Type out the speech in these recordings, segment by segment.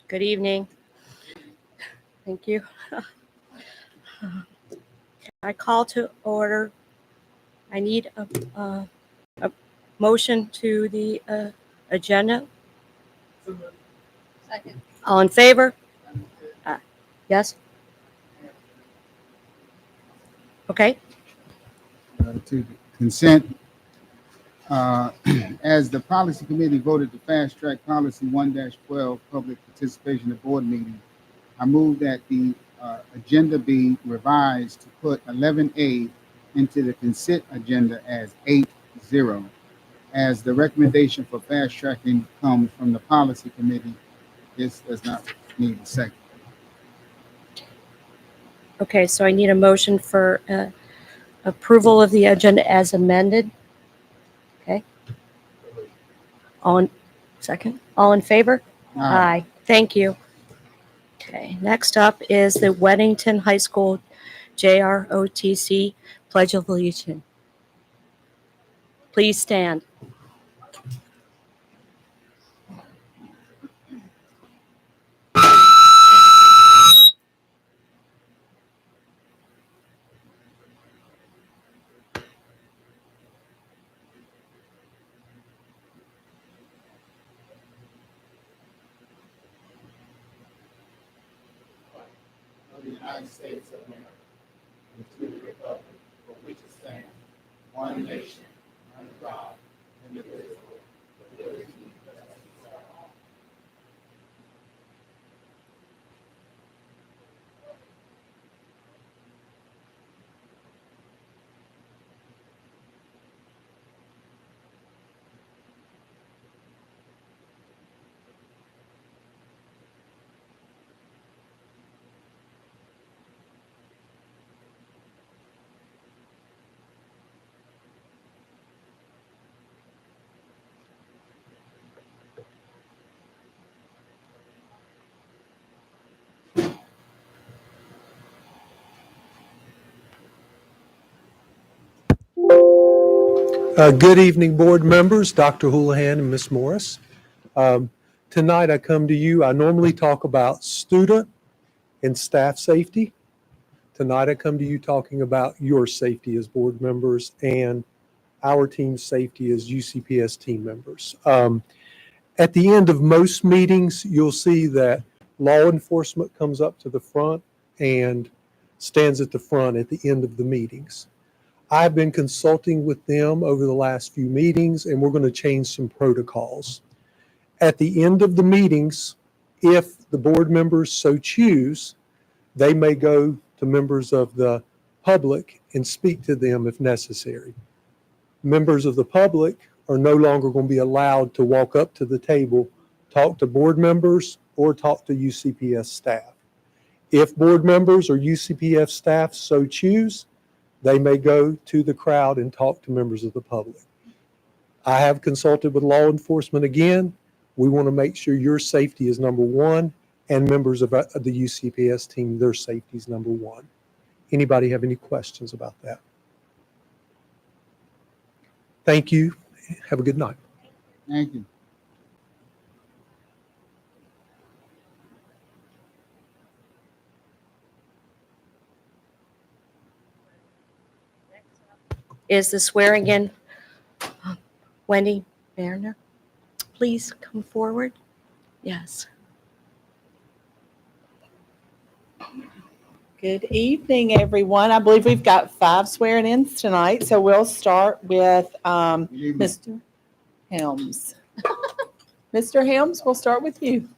Good evening. Thank you. I call to order. I need a motion to the agenda. Second. All in favor? Yes? Okay. To consent. As the policy committee voted to fast track policy 1-12 public participation at board meeting, I move that the agenda be revised to put 11A into the consent agenda as 8-0. As the recommendation for fast tracking comes from the policy committee, this does not need a second. Okay, so I need a motion for approval of the agenda as amended. Okay. Second. All in favor? Aye. Thank you. Okay, next up is the Weddington High School JROTC Pledge of Allegiance. Please stand. Of the United States of America, and to the republic for which it stands, one nation, under God, indivisible, with liberty and justice for all. Good evening, board members, Dr. Houlihan and Ms. Morris. Tonight I come to you, I normally talk about student and staff safety. Tonight I come to you talking about your safety as board members and our team's safety as UCPS team members. At the end of most meetings, you'll see that law enforcement comes up to the front and stands at the front at the end of the meetings. I've been consulting with them over the last few meetings, and we're going to change some protocols. At the end of the meetings, if the board members so choose, they may go to members of the public and speak to them if necessary. Members of the public are no longer going to be allowed to walk up to the table, talk to board members, or talk to UCPS staff. If board members or UCPS staff so choose, they may go to the crowd and talk to members of the public. I have consulted with law enforcement again. We want to make sure your safety is number one, and members of the UCPS team, their safety is number one. Anybody have any questions about that? Thank you. Have a good night. Thank you. Is the swearing in Wendy Berner? Please come forward. Yes. Good evening, everyone. I believe we've got 5 swearing-ins tonight, so we'll start with Mr. Helms. Mr. Helms, we'll start with you.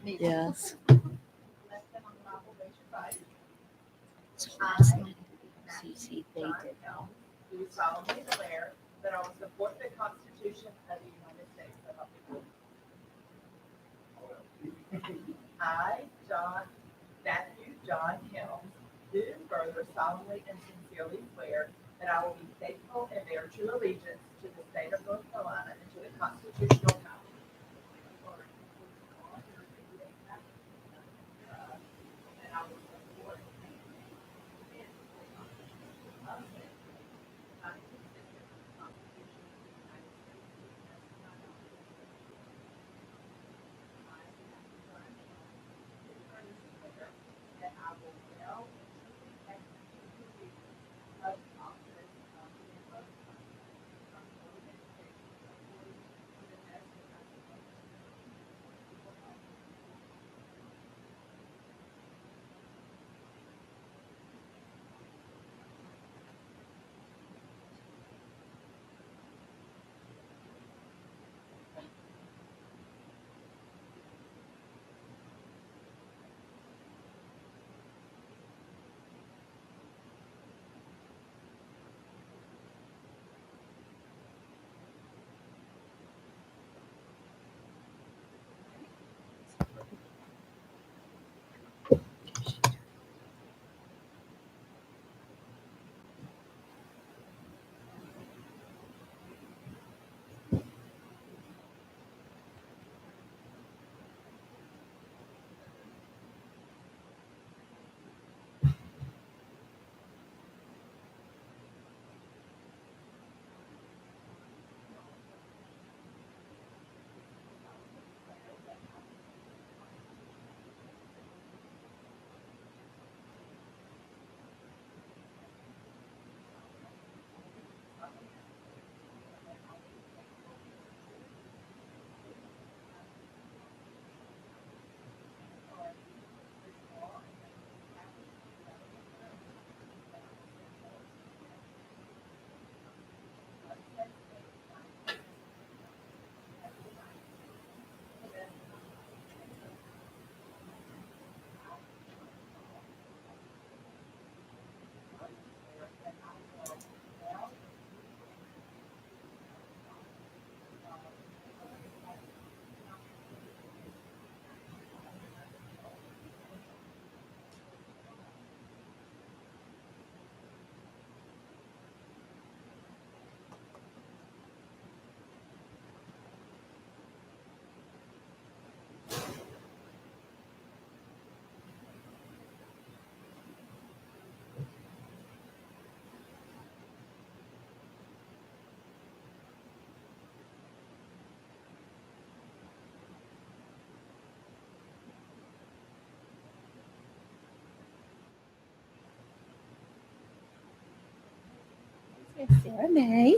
Yes. CC, they did. Do solemnly declare that I will support the Constitution of the United States of America. I, Matthew John Helms, do further solemnly and sincerely swear that I will be faithful and bear true allegiance to the state of North Carolina and to the constitutional powers and I will support Yes, Sarah May.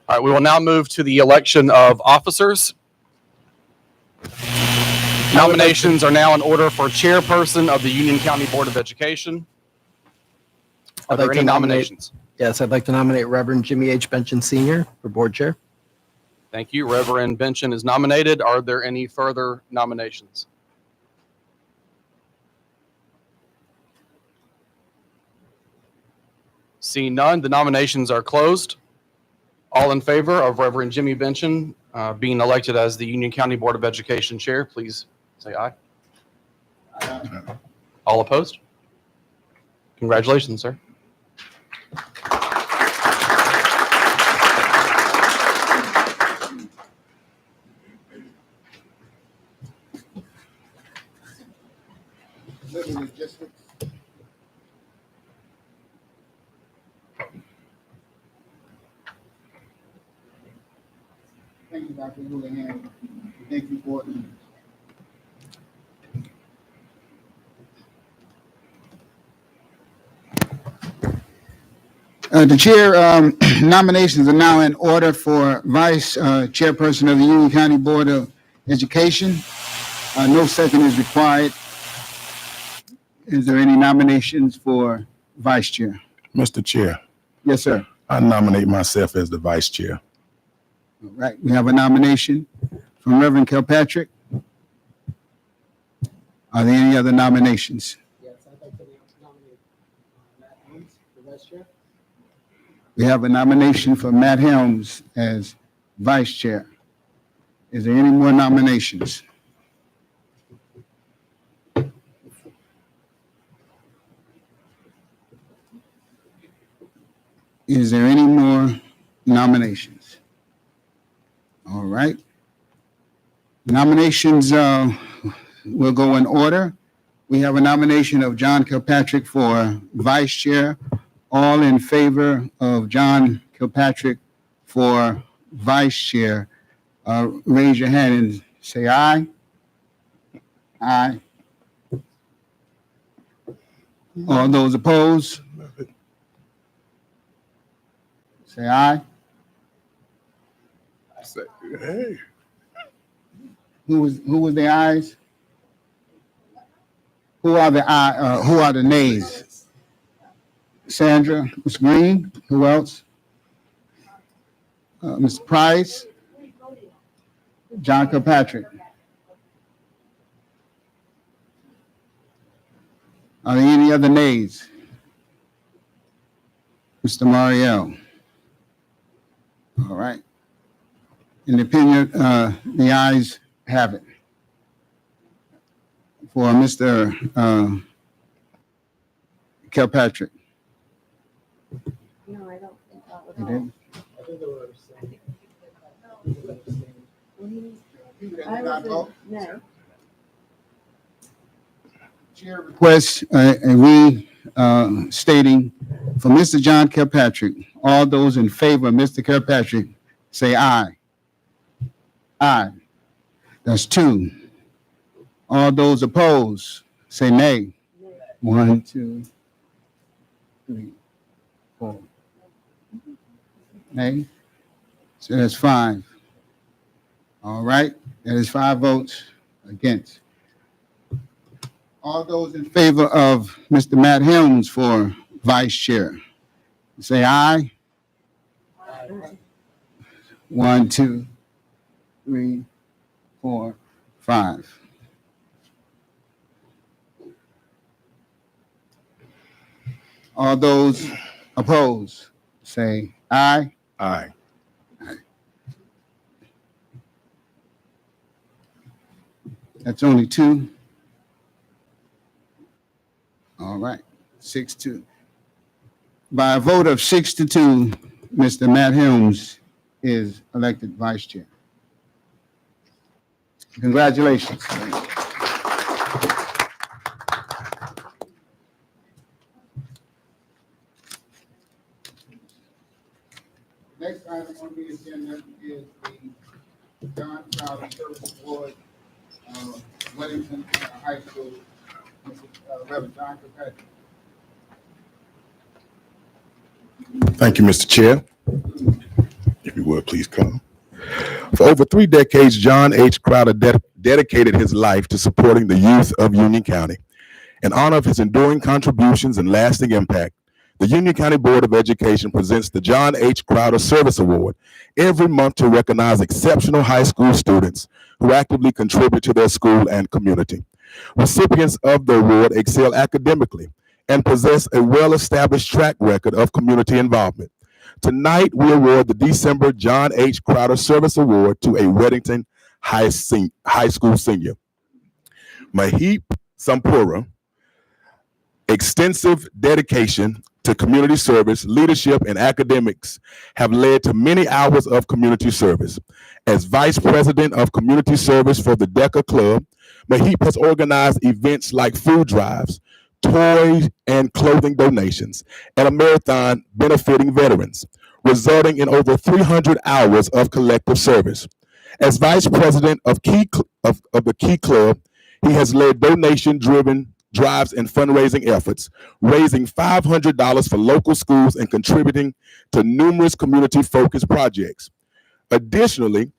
All right, we will now move to the election of officers. Nominations are now in order for chairperson of the Union County Board of Education. Are I'd there like any to nominate- nominations? Yes, I'd like to nominate Reverend Jimmy H. Benson Sr. for board chair. Thank you. Reverend Benson is nominated. Are there any further nominations? Seeing none, the nominations are closed. All in favor of Reverend Jimmy Benson being elected as the Union County Board of Education Chair, please say aye. All opposed? Congratulations, sir. Living logistics. Thank you, Dr. Houlihan. Thank you, board members. The chair nominations are now in order for vice chairperson of the Union County Board of Education. No second is required. Is there any nominations for vice chair? Mr. Chair, Yes, sir. I nominate myself as the vice chair. All right, we have a nomination from Reverend Kilpatrick. Are there any other nominations? Yes, I'd like to nominate Matt Helms for vice chair. We have a nomination for Matt Helms as vice chair. Is there any more nominations? Is there any more nominations? All right. Nominations will go in order. We have a nomination of John Kilpatrick for vice chair. All in favor of John Kilpatrick for vice chair, raise your hand and say aye. Aye. All those opposed? Say aye. Hey. Who was the ayes? Who are the nays? Sandra, Ms. Green, who else? Mr. Price, John Kilpatrick. Are there any other nays? Mr. Mariel. All right. In the opinion, the ayes have it. For Mr. Kilpatrick. No, I don't think that was You all. did? I think they were abstaining. I was in, no. Chair requests stating for Mr. John Kilpatrick, all those in favor of Mr. Kilpatrick, say aye. Aye. That's two. All those opposed, say nay. 1, 2, 3, 4. Nay. So that's 5. All right. That is 5 votes against. All those in favor of Mr. Matt Helms for vice chair, say aye. Aye. 1, 2, 3, 4, 5. All those opposed, say aye. Aye. That's only 2. All right, 6-2. By a vote of 6-2, Mr. Matt Helms is elected vice chair. Congratulations. Next item on the agenda is the John Crowder Service Award, Weddington High School, Reverend John Kilpatrick. Thank you, Mr. Chair. If you would, please come. For over 3 decades, John H. Crowder dedicated his life to supporting the youth of Union County. In honor of his enduring contributions and lasting impact, the Union County Board of Education presents the John H. Crowder Service Award every month to recognize exceptional high school students who actively contribute to their school and community. Recipients of the award excel academically and possess a well-established track record of community involvement. Tonight, we award the December John H. Crowder Service Award to a Weddington High School senior. Mahip Sampura, extensive dedication to community service, leadership, and academics have led to many hours of community service. As Vice President of Community Service for the DECA Club, Mahip has organized events like food drives, toys and clothing donations, and a marathon benefiting veterans, resulting in over 300 hours of collective service. As Vice President of the Key Club, he has led donation-driven drives and fundraising efforts, raising $500 for local schools and contributing to numerous community-focused projects. Additionally,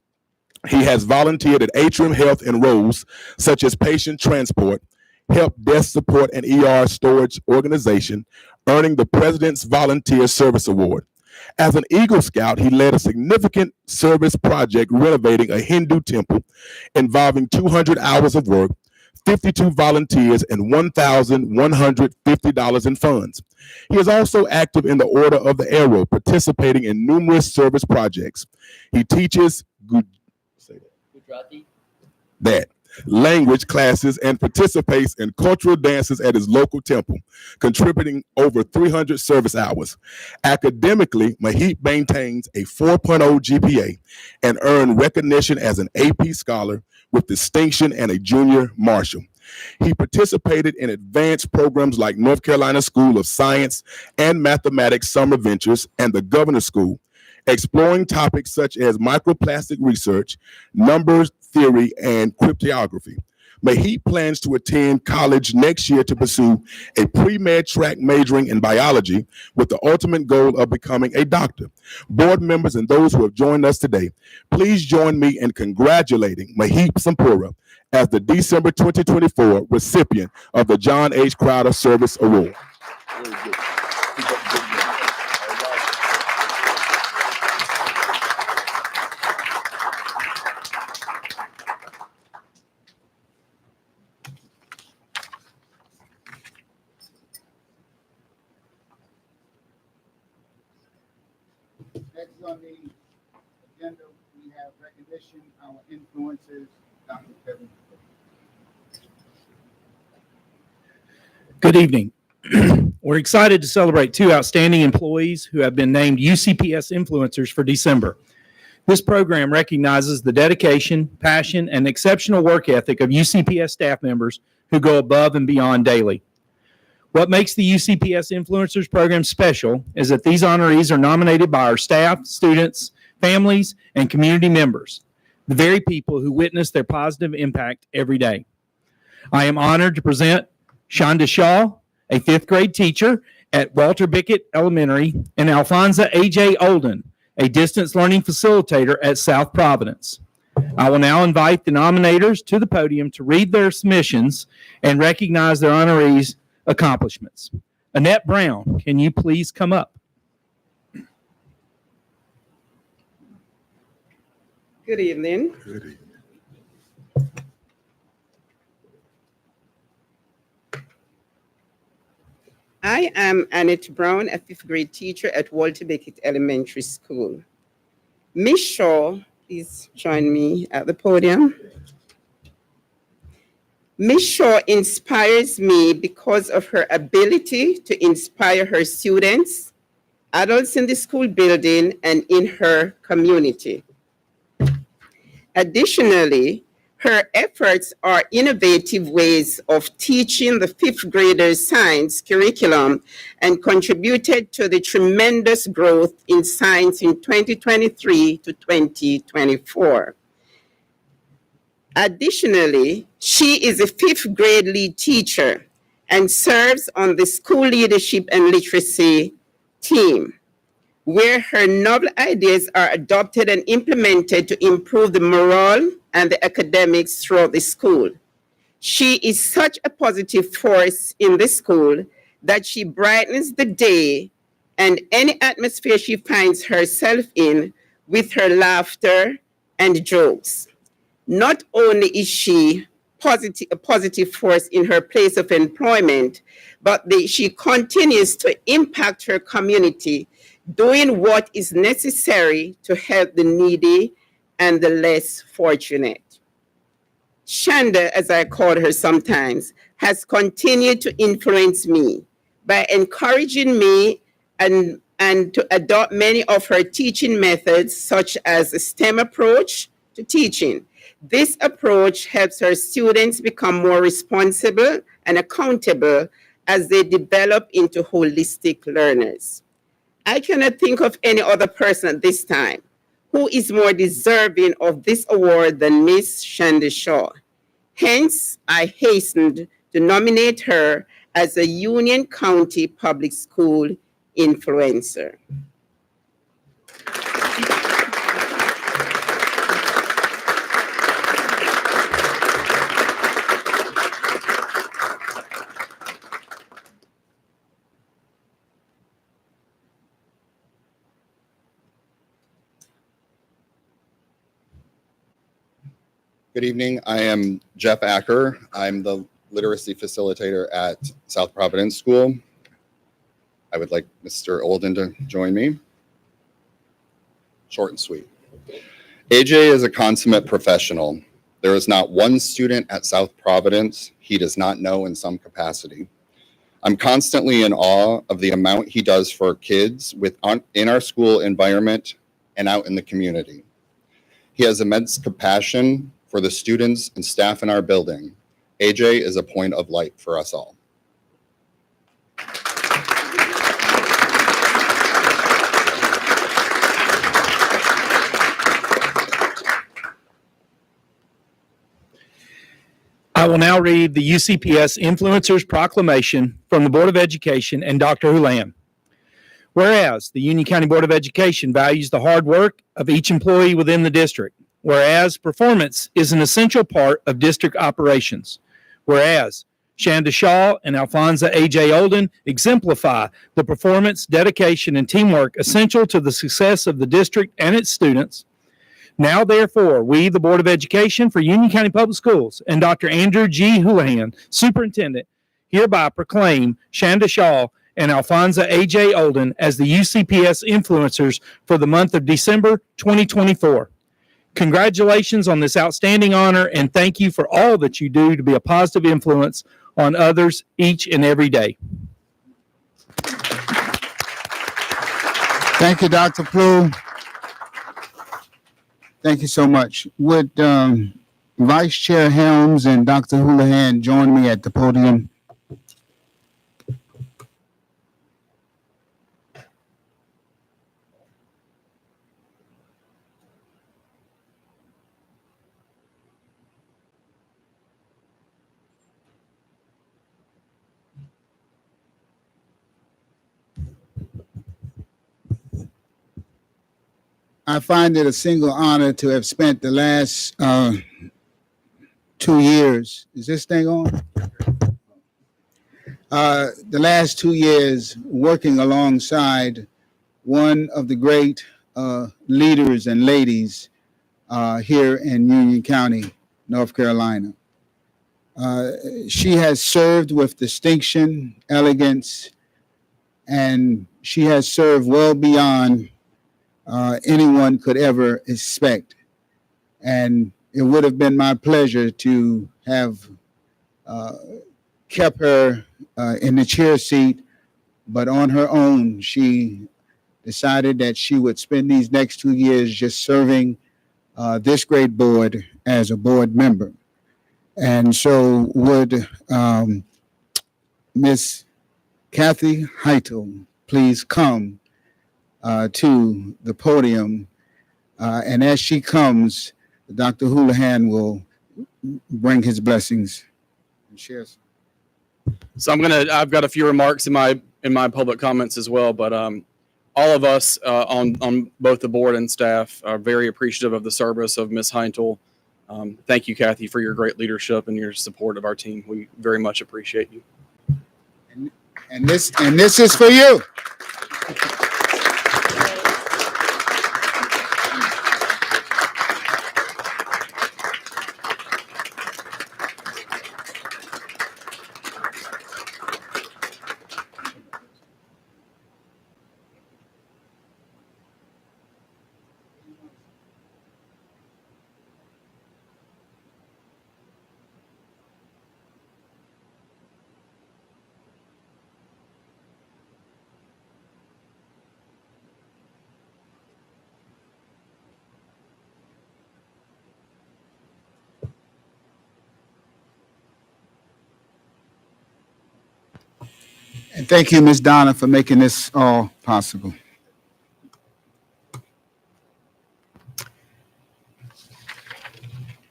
he has volunteered at Atrium Health and roles such as patient transport, help desk support, and ER storage organization, earning the President's Volunteer Service Award. As an Eagle Scout, he led a significant service project renovating a Hindu temple involving 200 hours of work, 52 volunteers, and $1,150 in funds. He is also active in the Order of the Arrow, participating in numerous service projects. He teaches language classes and participates in cultural dances at his local temple, contributing over 300 service hours. Academically, Mahip maintains a 4.0 GPA and earned recognition as an AP scholar with distinction and a junior marshal. He participated in advanced programs like North Carolina School of Science and Mathematics Summer Ventures and the Governor's School, exploring topics such as microplastic research, numbers theory, and cryptography. Mahip plans to attend college next year to pursue a pre-med track majoring in biology with the ultimate goal of becoming a doctor. Board members and those who have joined us today, please join me in congratulating Mahip Sampura as the December 2024 recipient of the John H. Crowder Service Award. Next on the agenda, we have recognition, our influencers, Dr. Kevin. Good evening. We're excited to celebrate two outstanding employees who have been named UCPS Influencers for December. This program recognizes the dedication, passion, and exceptional work ethic of UCPS staff members who go above and beyond daily. What makes the UCPS Influencers program special is that these honorees are nominated by our staff, students, families, and community members, the very people who witness their positive impact every day. I am honored to present Shonda Shaw, a fifth grade teacher at Walter Bickett Elementary, and Alfonso A.J. Olden, a distance learning facilitator at South Providence. I will now invite the nominators to the podium to read their submissions and recognize their honorees' accomplishments. Annette Brown, can you please come up? Good evening. Good evening. I am Annette Brown, a fifth grade teacher at Walter Bickett Elementary School. Ms. Shaw, please join me at the podium. Ms. Shaw inspires me because of her ability to inspire her students, adults in the school building, and in her community. Additionally, her efforts are innovative ways of teaching the fifth graders science curriculum and contributed to the tremendous growth in science in 2023 to 2024. Additionally, she is a fifth grade lead teacher and serves on the school leadership and literacy team, where her novel ideas are adopted and implemented to improve the morale and the academics throughout the school. She is such a positive force in the school that she brightens the day and any atmosphere she finds herself in with her laughter and jokes. Not only is she a positive force in her place of employment, but she continues to impact her community, doing what is necessary to help the needy and the less fortunate. Shanda, as I call her sometimes, has continued to influence me by encouraging me and to adopt many of her teaching methods, such as the STEM approach to teaching. This approach helps her students become more responsible and accountable as they develop into holistic learners. I cannot think of any other person at this time who is more deserving of this award than Miss Shanda Shaw. Hence, I hastened to nominate her as a Union County Public School influencer. Good evening. I am Jeff Acker. I'm the literacy facilitator at South Providence School. I would like Mr. Olden to join me. Short and sweet. AJ is a consummate professional. There is not one student at South Providence he does not know in some capacity. I'm constantly in awe of the amount he does for kids in our school environment and out in the community. He has immense compassion for the students and staff in our building. AJ is a point of light for us all. I will now read the UCPS Influencers Proclamation from the Board of Education and Dr. Houlihan. Whereas the Union County Board of Education values the hard work of each employee within the district. Whereas performance is an essential part of district operations. Whereas Shanda Shaw and Alphonsa A.J. Olden exemplify the performance, dedication, and teamwork essential to the success of the district and its students. Now, therefore, we, the Board of Education for Union County Public Schools, and Dr. Andrew G. Houlihan, Superintendent, hereby proclaim Shanda Shaw and Alphonsa A.J. Olden as the UCPS influencers for the month of December 2024. Congratulations on this outstanding honor, and thank you for all that you do to be a positive influence on others each and every day. Thank you, Dr. Plough. Thank you so much. Would Vice Chair Helms and Dr. Houlihan join me at the podium? I find it a single honor to have spent the last 2 years. Is this thing on? The last 2 years working alongside one of the great leaders and ladies here in Union County, North Carolina. She has served with distinction, elegance, and she has served well beyond anyone could ever expect. And it would have been my pleasure to have kept her in the chair seat, but on her own, she decided that she would spend these next 2 years just serving this great board as a board member. And so would Miss Kathy Heitel please come to the podium, and as she comes, Dr. Houlihan will bring his blessings and share. So I've got a few remarks in my public comments as well, but all of us on both the board and staff are very appreciative of the service of Ms. Heintel. Thank you, Kathy, for your great leadership and your support of our team. We very much appreciate you. And this is for you. And thank you, Ms. Donna, for making this all possible.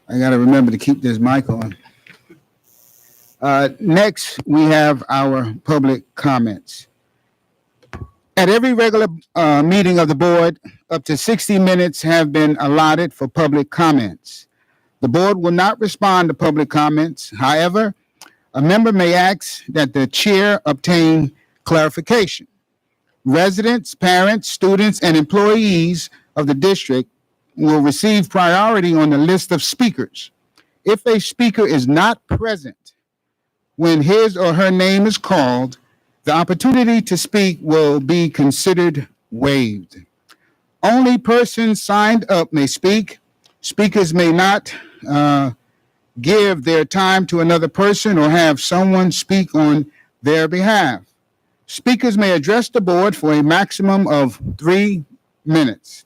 I got to remember to keep this mic on. Next, we have our public comments. At every regular meeting of the board, up to 60 minutes have been allotted for public comments. The board will not respond to public comments. However, a member may ask that the chair obtain clarification. Residents, parents, students, and employees of the district will receive priority on the list of speakers. If a speaker is not present when his or her name is called, the opportunity to speak will be considered waived. Only persons signed up may speak. Speakers may not give their time to another person or have someone speak on their behalf. Speakers may address the board for a maximum of 3 minutes.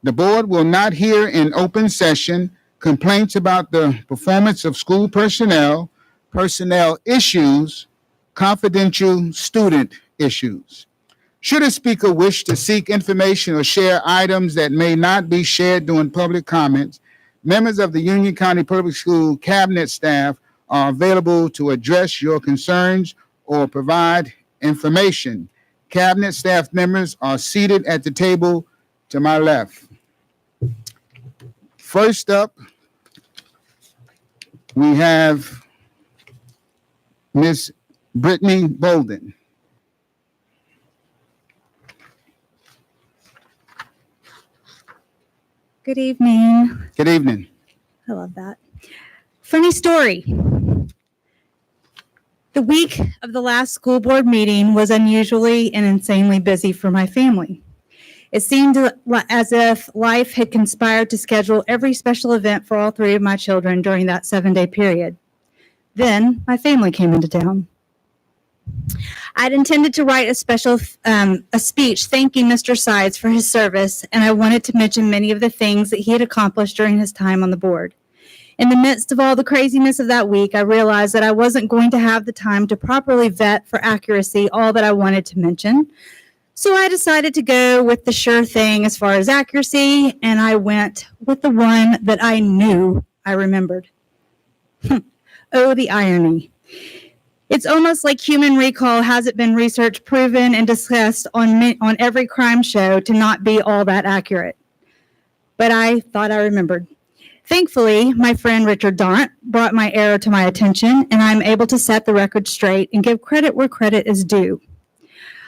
The board will not hear in open session complaints about the performance of school personnel, personnel issues, confidential student issues. Should a speaker wish to seek information or share items that may not be shared during public comments, members of the Union County Public School Cabinet staff are available to address your concerns or provide information. Cabinet staff members are seated at the table to my left. First up, we have Ms. Brittany Bolden. Good evening. Good evening. I love that. Funny story. The week of the last school board meeting was unusually and insanely busy for my family. It seemed as if life had conspired to schedule every special event for all 3 of my children during that 7-day period. Then my family came into town. I'd intended to write a speech thanking Mr. Sides for his service, and I wanted to mention many of the things that he had accomplished during his time on the board. In the midst of all the craziness of that week, I realized that I wasn't going to have the time to properly vet for accuracy all that I wanted to mention. So I decided to go with the sure thing as far as accuracy, and I went with the one that I knew I remembered. Oh, the irony. It's almost like human recall hasn't been research proven and discussed on every crime show to not be all that accurate. But I thought I remembered. Thankfully, my friend Richard Daunt brought my error to my attention, and I'm able to set the record straight and give credit where credit is due.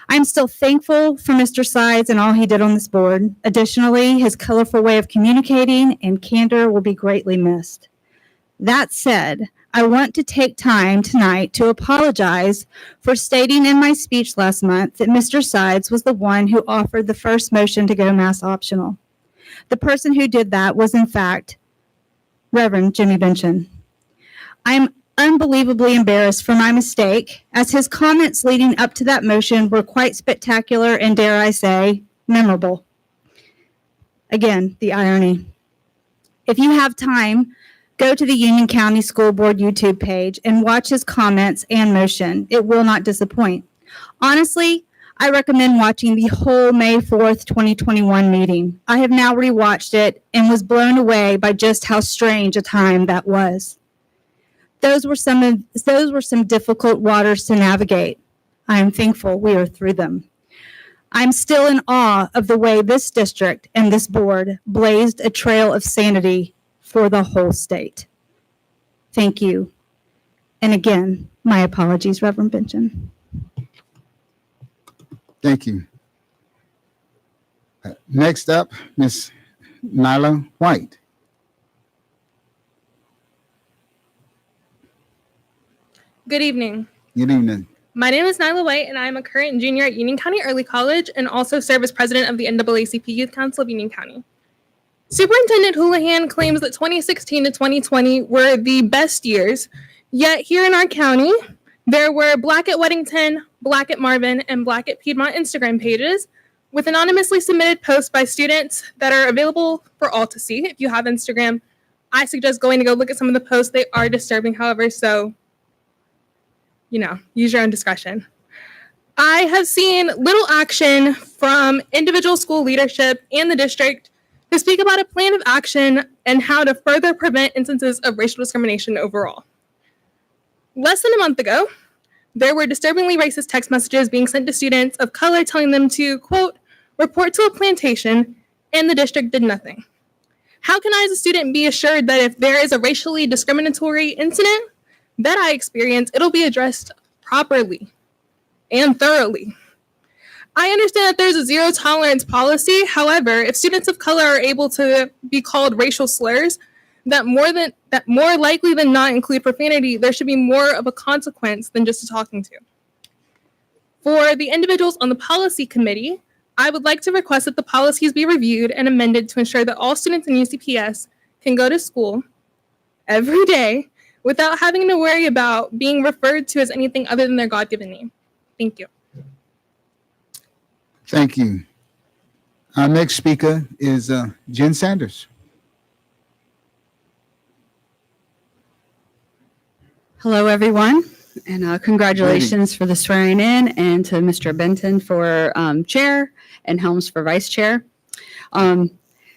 I'm still thankful for Mr. Sides and all he did on this board. Additionally, his colorful way of communicating and candor will be greatly missed. That said, I want to take time tonight to apologize for stating in my speech last month that Mr. Sides was the one who offered the first motion to go mass optional. The person who did that was, in fact, Reverend Jimmy Benson. I'm unbelievably embarrassed for my mistake, as his comments leading up to that motion were quite spectacular and, dare I say, memorable. Again, the irony. If you have time, go to the Union County School Board YouTube page and watch his comments and motion. It will not disappoint. Honestly, I recommend watching the whole May 4th, 2021 meeting. I have now rewatched it and was blown away by just how strange a time that was. Those were some difficult waters to navigate. I am thankful we are through them. I'm still in awe of the way this district and this board blazed a trail of sanity for the whole state. Thank you. And again, my apologies, Reverend Benson. Thank you. Next up, Ms. Nyla White. Good evening. Good evening. My name is Nyla White, and I am a current junior at Union County Early College and also serve as president of the NAACP Youth Council of Union County. Superintendent Houlihan claims that 2016 to 2020 were the best years, yet here in our county, there were Black at Weddington, Black at Marvin, and Black at Piedmont Instagram pages with anonymously submitted posts by students that are available for all to see. If you have Instagram, I suggest going to go look at some of the posts. They are disturbing, however, so use your own discretion. I have seen little action from individual school leadership and the district to speak about a plan of action and how to further prevent instances of racial discrimination overall. Less than a month ago, there were disturbingly racist text messages being sent to students of color telling them to, quote, report to a plantation, and the district did nothing. How can I as a student be assured that if there is a racially discriminatory incident that I experience, it'll be addressed properly and thoroughly? I understand that there's a zero tolerance policy. However, if students of color are able to be called racial slurs that more likely than not include profanity, there should be more of a consequence than just a talking to. For the individuals on the policy committee, I would like to request that the policies be reviewed and amended to ensure that all students in UCPS can go to school every day without having to worry about being referred to as anything other than their God-given name. Thank you. Thank you. Our next speaker is Jen Sanders. Hello, everyone, and congratulations for the swearing in, and to Mr. Benton for chair and Helms for vice chair.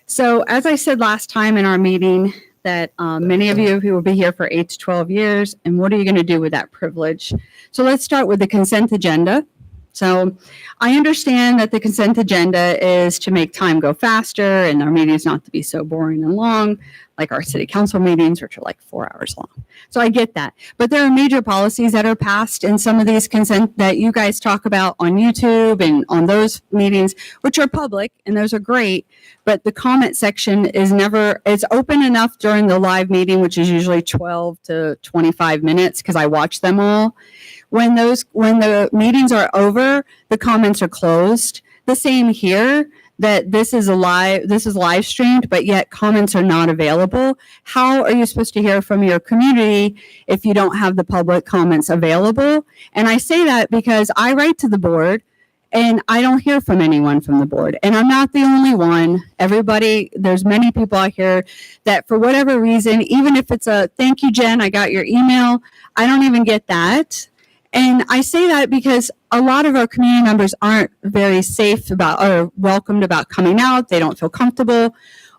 So as I said last time in our meeting, that many of you who will be here for 8 to 12 years, and what are you going to do with that privilege? So let's start with the consent agenda. So I understand that the consent agenda is to make time go faster and our meetings not to be so boring and long, like our city council meetings, which are like 4 hours long. So I get that. But there are major policies that are passed in some of these consent that you guys talk about on YouTube and on those meetings, which are public, and those are great. But the comment section is never, it's open enough during the live meeting, which is usually 12 to 25 minutes because I watch them all. When the meetings are over, the comments are closed. The same here, that this is live streamed, but yet comments are not available. How are you supposed to hear from your community if you don't have the public comments available? And I say that because I write to the board and I don't hear from anyone from the board. And I'm not the only one. There's many people out here that for whatever reason, even if it's a thank you, Jen, I got your email, I don't even get that. And I say that because a lot of our community members aren't very safe about or welcomed about coming out. They don't feel comfortable,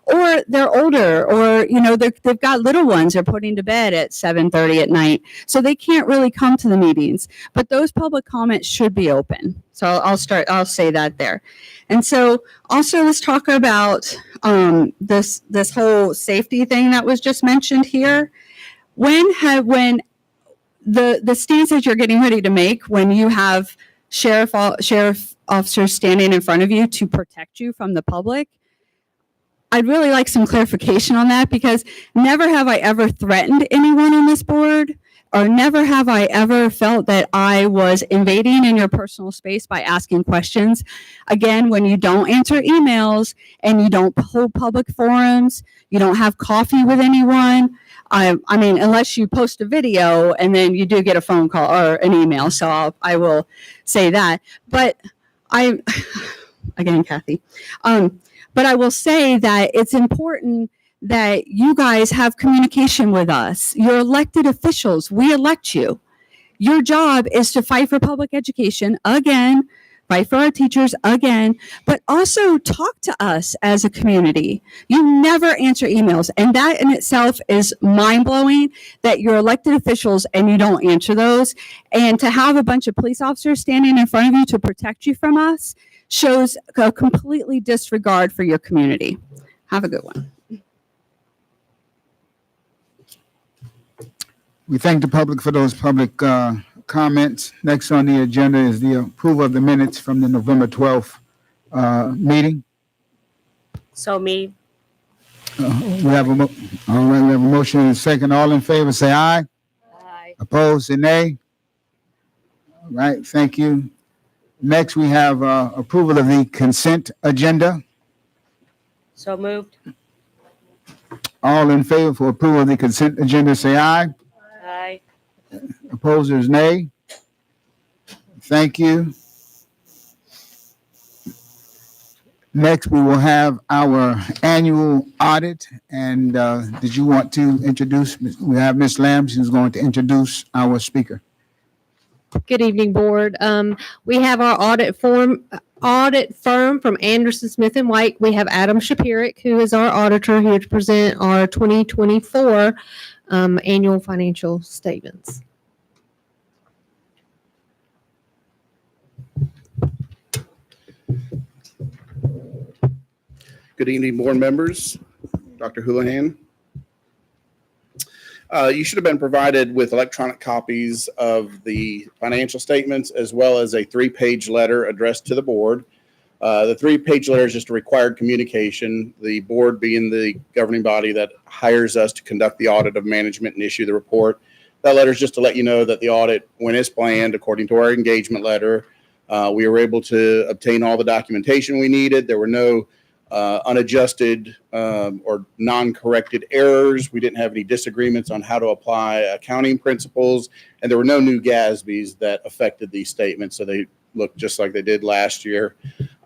or they're older, or they've got little ones they're putting to bed at 7:30 at night, so they can't really come to the meetings. But those public comments should be open. So I'll say that there. And so also let's talk about this whole safety thing that was just mentioned here. When the stance that you're getting ready to make when you have sheriff officers standing in front of you to protect you from the public, I'd really like some clarification on that, because never have I ever threatened anyone on this board, or never have I ever felt that I was invading in your personal space by asking questions. Again, when you don't answer emails and you don't hold public forums, you don't have coffee with anyone. I mean, unless you post a video and then you do get a phone call or an email. So I will say that. But again, Kathy, but I will say that it's important that you guys have communication with us. You're elected officials. We elect you. Your job is to fight for public education again, fight for our teachers again, but also talk to us as a community. You never answer emails. And that in itself is mind-blowing, that you're elected officials and you don't answer those. And to have a bunch of police officers standing in front of you to protect you from us shows a completely disregard for your community. Have a good one. We thank the public for those public comments. Next on the agenda is the approval of the minutes from the November 12th meeting. So me. We have a motion and a second. All in favor, say aye. Aye. Opposed, say nay. All right, thank you. Next, we have approval of the consent agenda. So moved. All in favor for approval of the consent agenda, say aye. Aye. Opposers, nay. Thank you. Next, we will have our annual audit. And did you want to introduce? We have Ms. Lamb. She's going to introduce our speaker. Good evening, board. We have our audit firm from Anderson, Smith and White. We have Adam Shapirik, who is our auditor, here to present our 2024 annual financial statements. Good evening, board members. Dr. Houlihan. You should have been provided with electronic copies of the financial statements as well as a 3-page letter addressed to the board. The 3-page letter is just a required communication, the board being the governing body that hires us to conduct the audit of management and issue the report. That letter is just to let you know that the audit went as planned according to our engagement letter. We were able to obtain all the documentation we needed. There were no unadjusted or non-corrected errors. We didn't have any disagreements on how to apply accounting principles, and there were no new GASBs that affected these statements, so they look just like they did last year.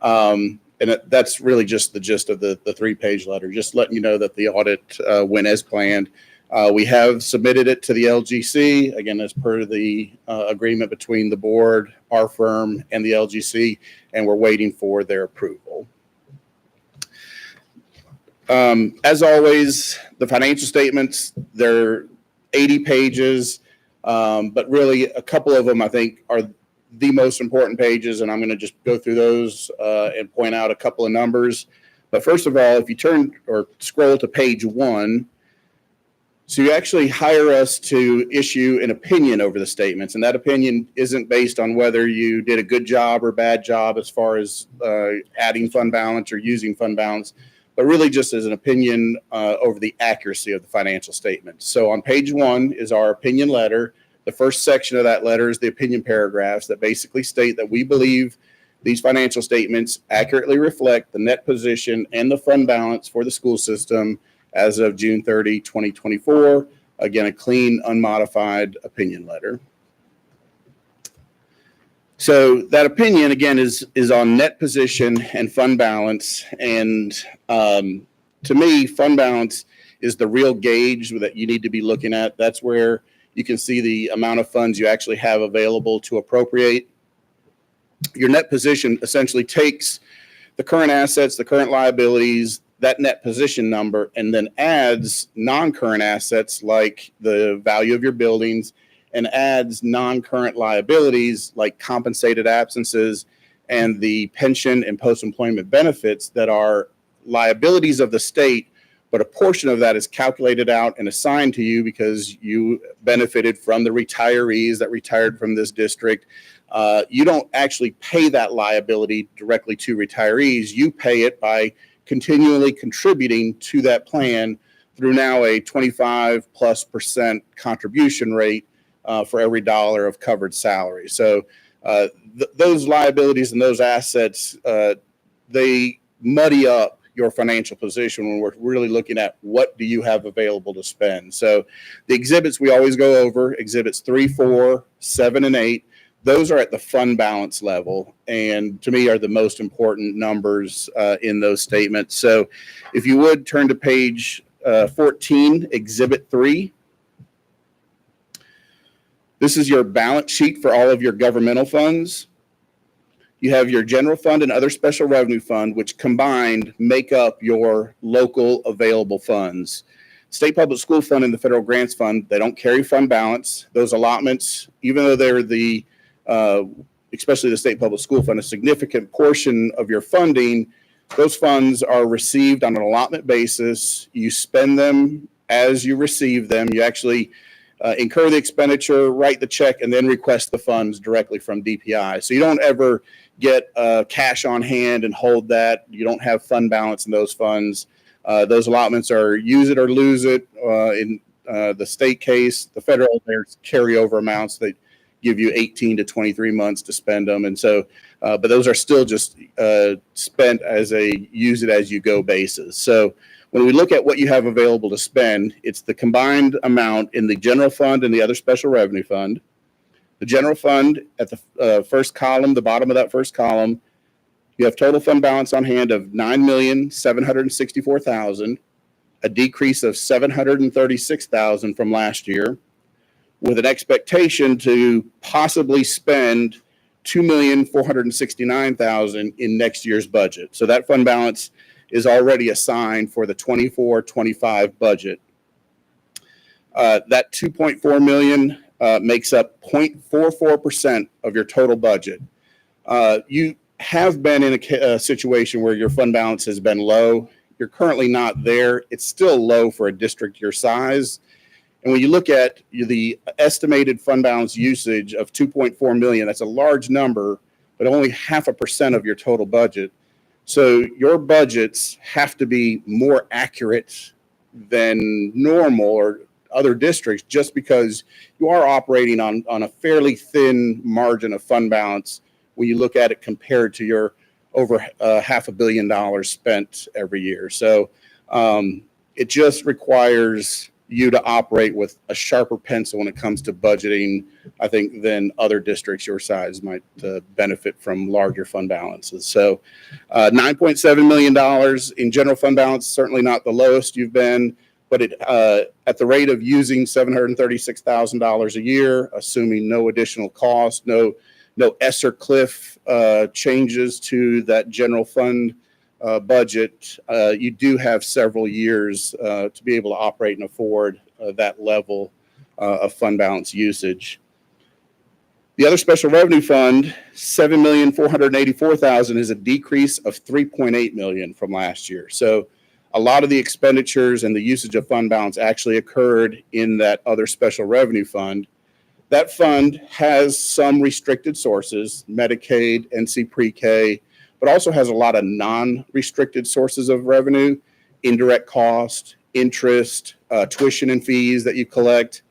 And that's really just the gist of the 3-page letter, just letting you know that the audit went as planned. We have submitted it to the LGC, again, as per the agreement between the board, our firm, and the LGC, and we're waiting for their approval. As always, the financial statements, they're 80 pages, but really a couple of them I think are the most important pages, and I'm going to just go through those and point out a couple of numbers. But first of all, if you turn or scroll to page 1, so you actually hire us to issue an opinion over the statements, and that opinion isn't based on whether you did a good job or bad job as far as adding fund balance or using fund balance, but really just as an opinion over the accuracy of the financial statements. So on page 1 is our opinion letter. The first section of that letter is the opinion paragraphs that basically state that we believe these financial statements accurately reflect the net position and the fund balance for the school system as of June 30, 2024. Again, a clean, unmodified opinion letter. So that opinion, again, is on net position and fund balance. And to me, fund balance is the real gauge that you need to be looking at. That's where you can see the amount of funds you actually have available to appropriate. Your net position essentially takes the current assets, the current liabilities, that net position number, and then adds non-current assets like the value of your buildings, and adds non-current liabilities like compensated absences and the pension and post-employment benefits that are liabilities of the state, but a portion of that is calculated out and assigned to you because you benefited from the retirees that retired from this district. You don't actually pay that liability directly to retirees. You pay it by continually contributing to that plan through now a 25+% contribution rate for every dollar of covered salary. So those liabilities and those assets, they muddy up your financial position when we're really looking at what do you have available to spend. So the exhibits we always go over, exhibits 3, 4, 7, and 8, those are at the fund balance level, and to me are the most important numbers in those statements. So if you would turn to page 14, exhibit 3. This is your balance sheet for all of your governmental funds. You have your general fund and other special revenue fund, which combined make up your local available funds. State Public School Fund and the Federal Grants Fund, they don't carry fund balance. Those allotments, even though they're the, especially the State Public School Fund, a significant portion of your funding, those funds are received on an allotment basis. You spend them as you receive them. You actually incur the expenditure, write the check, and then request the funds directly from DPI. So you don't ever get cash on hand and hold that. You don't have fund balance in those funds. Those allotments are use it or lose it. In the state case, the federal, there's carryover amounts that give you 18 to 23 months to spend them. And so, but those are still just spent as a use it as you go basis. So when we look at what you have available to spend, it's the combined amount in the general fund and the other special revenue fund. The general fund at the first column, the bottom of that first column, you have total fund balance on hand of $9,764,000, a decrease of $736,000 from last year. with an expectation to possibly spend $2,469,000 in next year's budget. So that fund balance is already assigned for the 24-25 budget. That 2.4 million makes up 0.44% of your total budget. You have been in a situation where your fund balance has been low. You're currently not there. It's still low for a district your size. And when you look at the estimated fund balance usage of 2.4 million, that's a large number, but only 0.5% of your total budget. So your budgets have to be more accurate than normal or other districts just because you are operating on a fairly thin margin of fund balance when you look at it compared to your over $500 million spent every year. So it just requires you to operate with a sharper pencil when it comes to budgeting, I think, than other districts your size might benefit from larger fund balances. So $9.7 million in general fund balance, certainly not the lowest you've been, but it at the rate of using $736,000 a year, assuming no additional cost, no ESSER cliff changes to that general fund budget, you do have several years to be able to operate and afford that level of fund balance usage. The other special revenue fund, $7,484,000, is a decrease of $3.8 million from last year. So a lot of the expenditures and the usage of fund balance actually occurred in that other special revenue fund. That fund has some restricted sources, Medicaid, NC Pre-K, but also has a lot of non-restricted sources of revenue, indirect cost, interest, tuition and fees that you collect.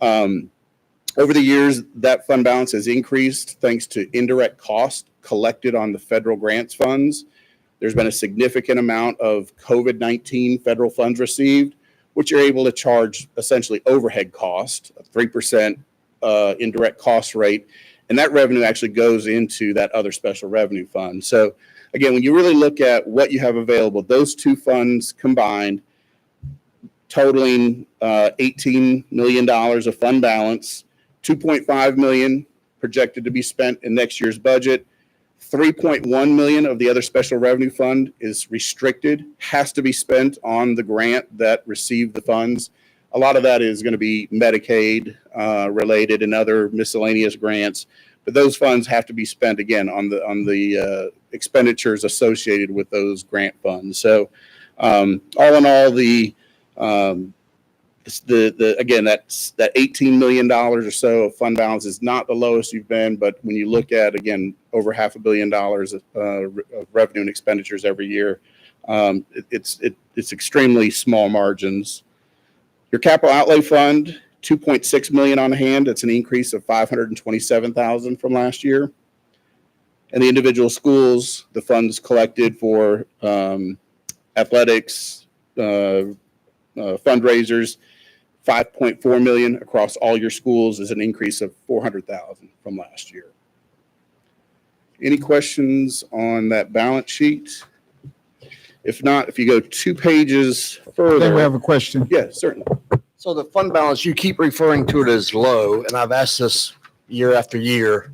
Over the years, that fund balance has increased thanks to indirect cost collected on the federal grants funds. There's been a significant amount of COVID-19 federal funds received, which you're able to charge essentially overhead cost, a 3% indirect cost rate. And that revenue actually goes into that other special revenue fund. So again, when you really look at what you have available, those two funds combined, totaling $18 million of fund balance, $2.5 million projected to be spent in next year's budget. $3.1 million of the other special revenue fund is restricted, has to be spent on the grant that received the funds. A lot of that is going to be Medicaid related and other miscellaneous grants, but those funds have to be spent again on the expenditures associated with those grant funds. So all in all, again, that $18 million or so of fund balance is not the lowest you've been, but when you look at, again, over $500 million of revenue and expenditures every year, it's extremely small margins. Your capital outlay fund, $2.6 million on hand. It's an increase of $527,000 from last year. And the individual schools, the funds collected for athletics, fundraisers, $5.4 million across all your schools is an increase of $400,000 from last year. Any questions on that balance sheet? If not, if you go 2 pages further. Then we have a question. Yeah, certainly. So the fund balance, you keep referring to it as low, and I've asked this year after year.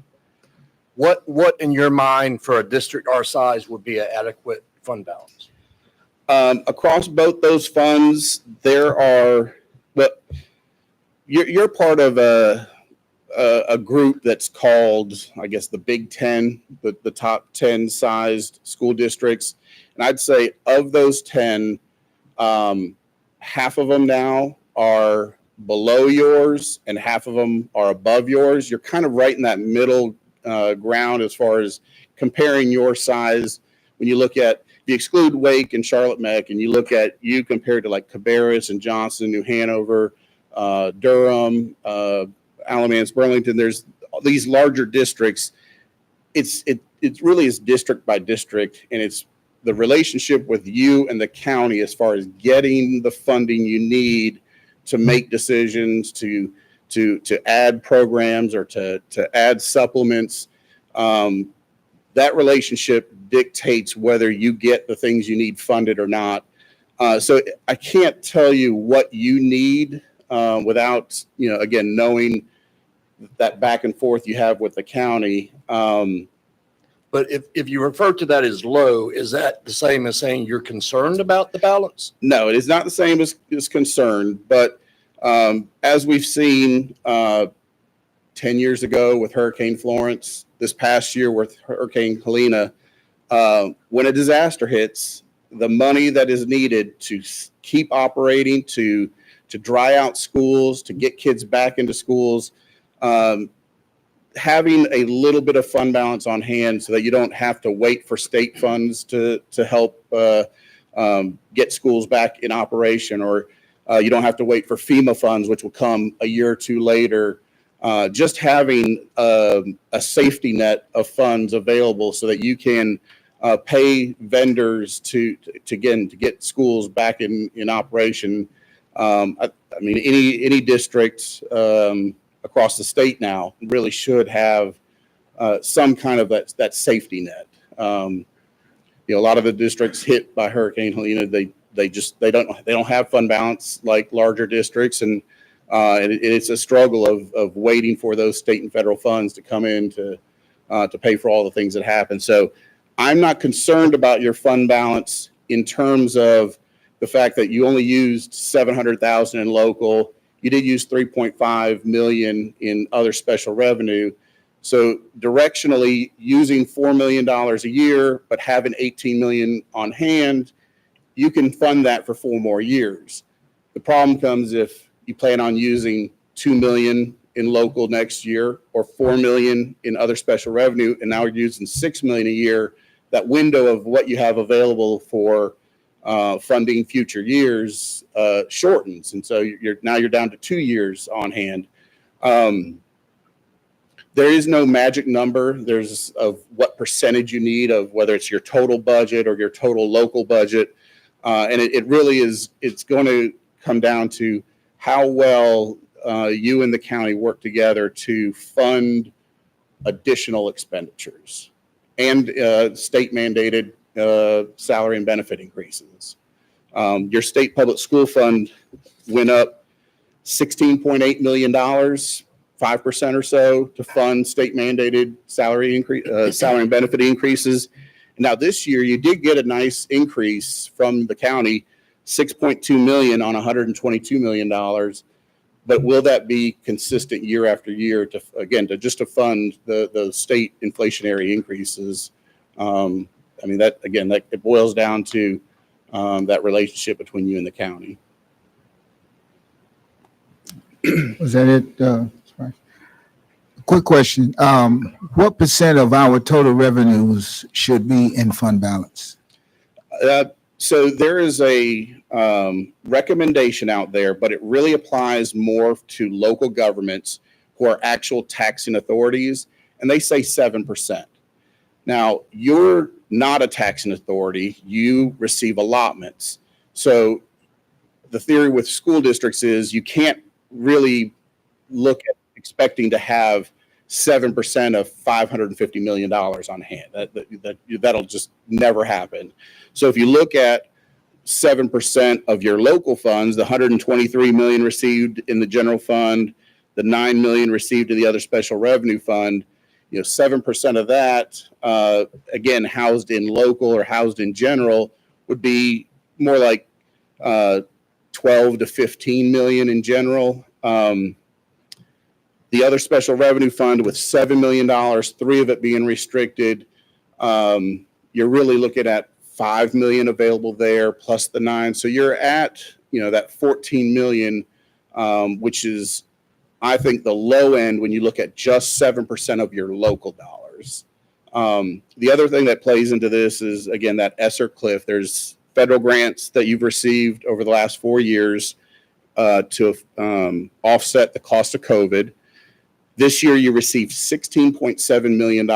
What in your mind for a district our size would be an adequate fund balance? Across both those funds, there are, but you're part of a group that's called, I guess, the Big Ten, the top 10 sized school districts. And I'd say of those 10, half of them now are below yours and half of them are above yours. You're kind of right in that middle ground as far as comparing your size. When you look at, if you exclude Wake and Charlotte Meck and you look at you compared to like Cabarrus and Johnson, New Hanover, Durham, Alamance, Burlington, there's these larger districts. It really is district by district, and it's the relationship with you and the county as far as getting the funding you need to make decisions, to add programs or to add supplements. That relationship dictates whether you get the things you need funded or not. So I can't tell you what you need without, again, knowing that back and forth you have with the county. But if you refer to that as low, is that the same as saying you're concerned about the balance? No, it is not the same as concerned, but as we've seen 10 years ago with Hurricane Florence, this past year with Hurricane Helena, when a disaster hits, the money that is needed to keep operating, to dry out schools, to get kids back into schools, having a little bit of fund balance on hand so that you don't have to wait for state funds to help get schools back in operation, or you don't have to wait for FEMA funds, which will come a year or two later. Just having a safety net of funds available so that you can pay vendors to get schools back in operation. I mean, any district across the state now really should have some kind of that safety net. A lot of the districts hit by Hurricane Helena, they don't have fund balance like larger districts, and it's a struggle of waiting for those state and federal funds to come in to pay for all the things that happen. So I'm not concerned about your fund balance in terms of the fact that you only used $700,000 in local. You did use $3.5 million in other special revenue. So directionally, using $4 million a year, but having $18 million on hand, you can fund that for 4 more years. The problem comes if you plan on using $2 million in local next year or $4 million in other special revenue, and now you're using $6 million a year. That window of what you have available for funding future years shortens, and so you're down to 2 years on hand. There is no magic number. There's of what percentage you need of whether it's your total budget or your total local budget, and it really is. It's going to come down to how well you and the county work together to fund additional expenditures and state mandated salary and benefit increases. Your state public school fund went up $16.8 million, 5% or so, to fund state mandated salary and benefit increases. Now this year you did get a nice increase from the county, $6.2 million on $122 million. But will that be consistent year after year to fund the state inflationary increases? I mean, that it boils down to that relationship between you and the county. Was that it? Quick question. What percent of our total revenues should be in fund balance? So there is a recommendation out there, but it really applies more to local governments who are actual taxing authorities, and they say 7%. Now, you're not a taxing authority. You receive allotments. So the theory with school districts is you can't really look at expecting to have 7% of $550 million on hand. That'll just never happen. So if you look at 7% of your local funds, the $123 million received in the general fund, the $9 million received in the other special revenue fund, 7% of that, again, housed in local or housed in general, would be more like 12 to 15 million in general. The other special revenue fund with $7 million, 3 of it being restricted, you're really looking at 5 million available there plus the 9. So you're at, that 14 million, which is, I think, the low end when you look at just 7% of your local dollars. The other thing that plays into this is, again, that ESSER cliff. There's federal grants that you've received over the last 4 years to offset the cost of COVID. This year, you received $16.7 million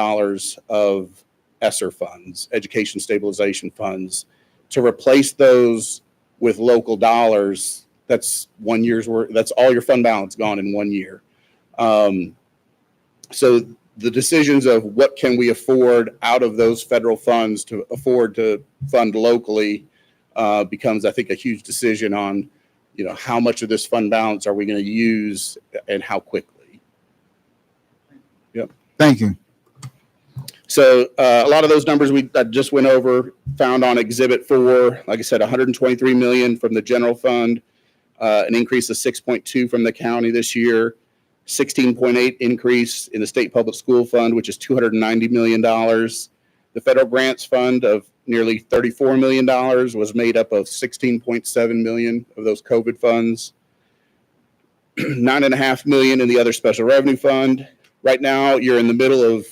of ESSER funds, education stabilization funds, to replace those with local dollars. That's 1 year's worth. That's all your fund balance gone in 1 year. So the decisions of what can we afford out of those federal funds to afford to fund locally becomes, I think, a huge decision on, how much of this fund balance are we going to use and how quickly? Yep. Thank you. So a lot of those numbers I just went over, found on Exhibit 4. Like I said, 123 million from the general fund, an increase of 6.2 from the county this year, 16.8 increase in the state public school fund, which is $290 million. The federal grants fund of nearly $34 million was made up of 16.7 million of those COVID funds, 9.5 million in the other special revenue fund. Right now, you're in the middle of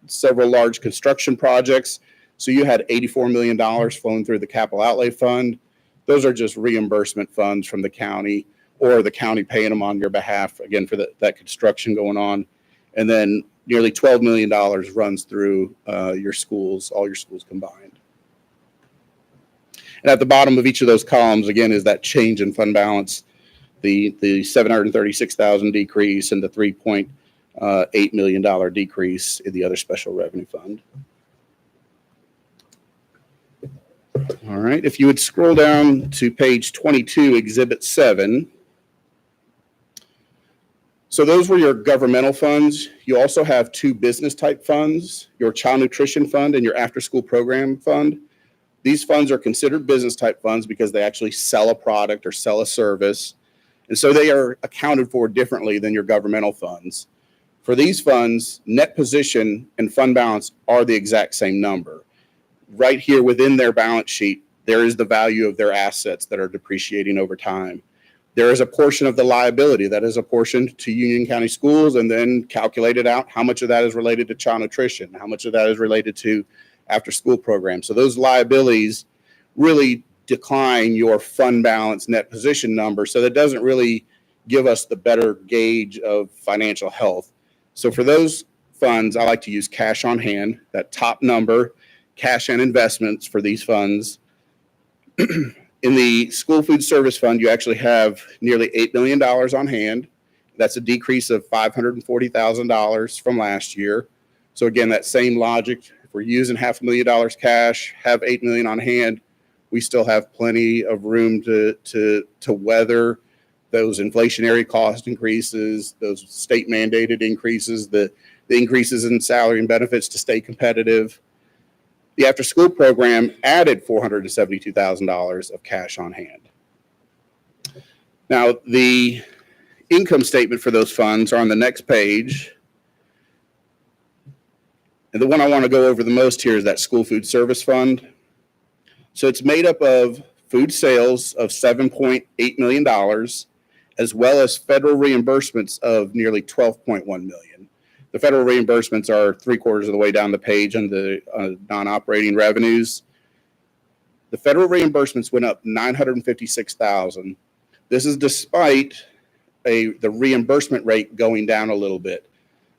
several large construction projects. So you had $84 million flowing through the capital outlay fund. Those are just reimbursement funds from the county or the county paying them on your behalf, again, for that construction going on. And then nearly $12 million runs through your schools, all your schools combined. And at the bottom of each of those columns, again, is that change in fund balance, the 736,000 decrease and the $3.8 million decrease in the other special revenue fund. All right, if you would scroll down to page 22, Exhibit 7. So those were your governmental funds. You also have 2 business type funds, your child nutrition fund and your after school program fund. These funds are considered business type funds because they actually sell a product or sell a service. And so they are accounted for differently than your governmental funds. For these funds, net position and fund balance are the exact same number. Right here within their balance sheet, there is the value of their assets that are depreciating over time. There is a portion of the liability that is apportioned to Union County Schools and then calculated out how much of that is related to child nutrition, how much of that is related to after school programs. So those liabilities really decline your fund balance net position number. So that doesn't really give us the better gauge of financial health. So for those funds, I like to use cash on hand, that top number, cash and investments for these funds. In the school food service fund, you actually have nearly $8 million on hand. That's a decrease of $540,000 from last year. So again, that same logic, if we're using $500,000 cash, have $8 million on hand, we still have plenty of room to weather those inflationary cost increases, those state mandated increases, the increases in salary and benefits to stay competitive. The after school program added $472,000 of cash on hand. Now, the income statement for those funds are on the next page. And the one I want to go over the most here is that school food service fund. So it's made up of food sales of $7.8 million, as well as federal reimbursements of nearly $12.1 million. The federal reimbursements are 3/4 of the way down the page on the non-operating revenues. The federal reimbursements went up $956,000. This is despite the reimbursement rate going down a little bit.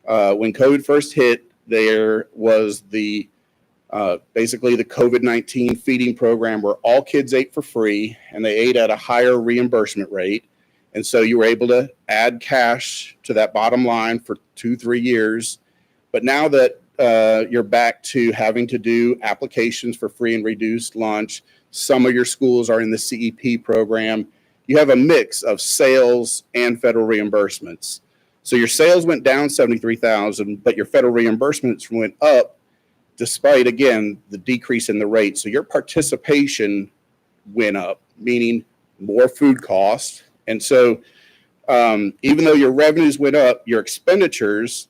When COVID first hit, there was basically the COVID-19 feeding program where all kids ate for free and they ate at a higher reimbursement rate. And so you were able to add cash to that bottom line for 2-3 years. But now that you're back to having to do applications for free and reduced lunch, some of your schools are in the CEP program, you have a mix of sales and federal reimbursements. So your sales went down $73,000, but your federal reimbursements went up despite, again, the decrease in the rate. So your participation went up, meaning more food costs. And so even though your revenues went up, your expenditures,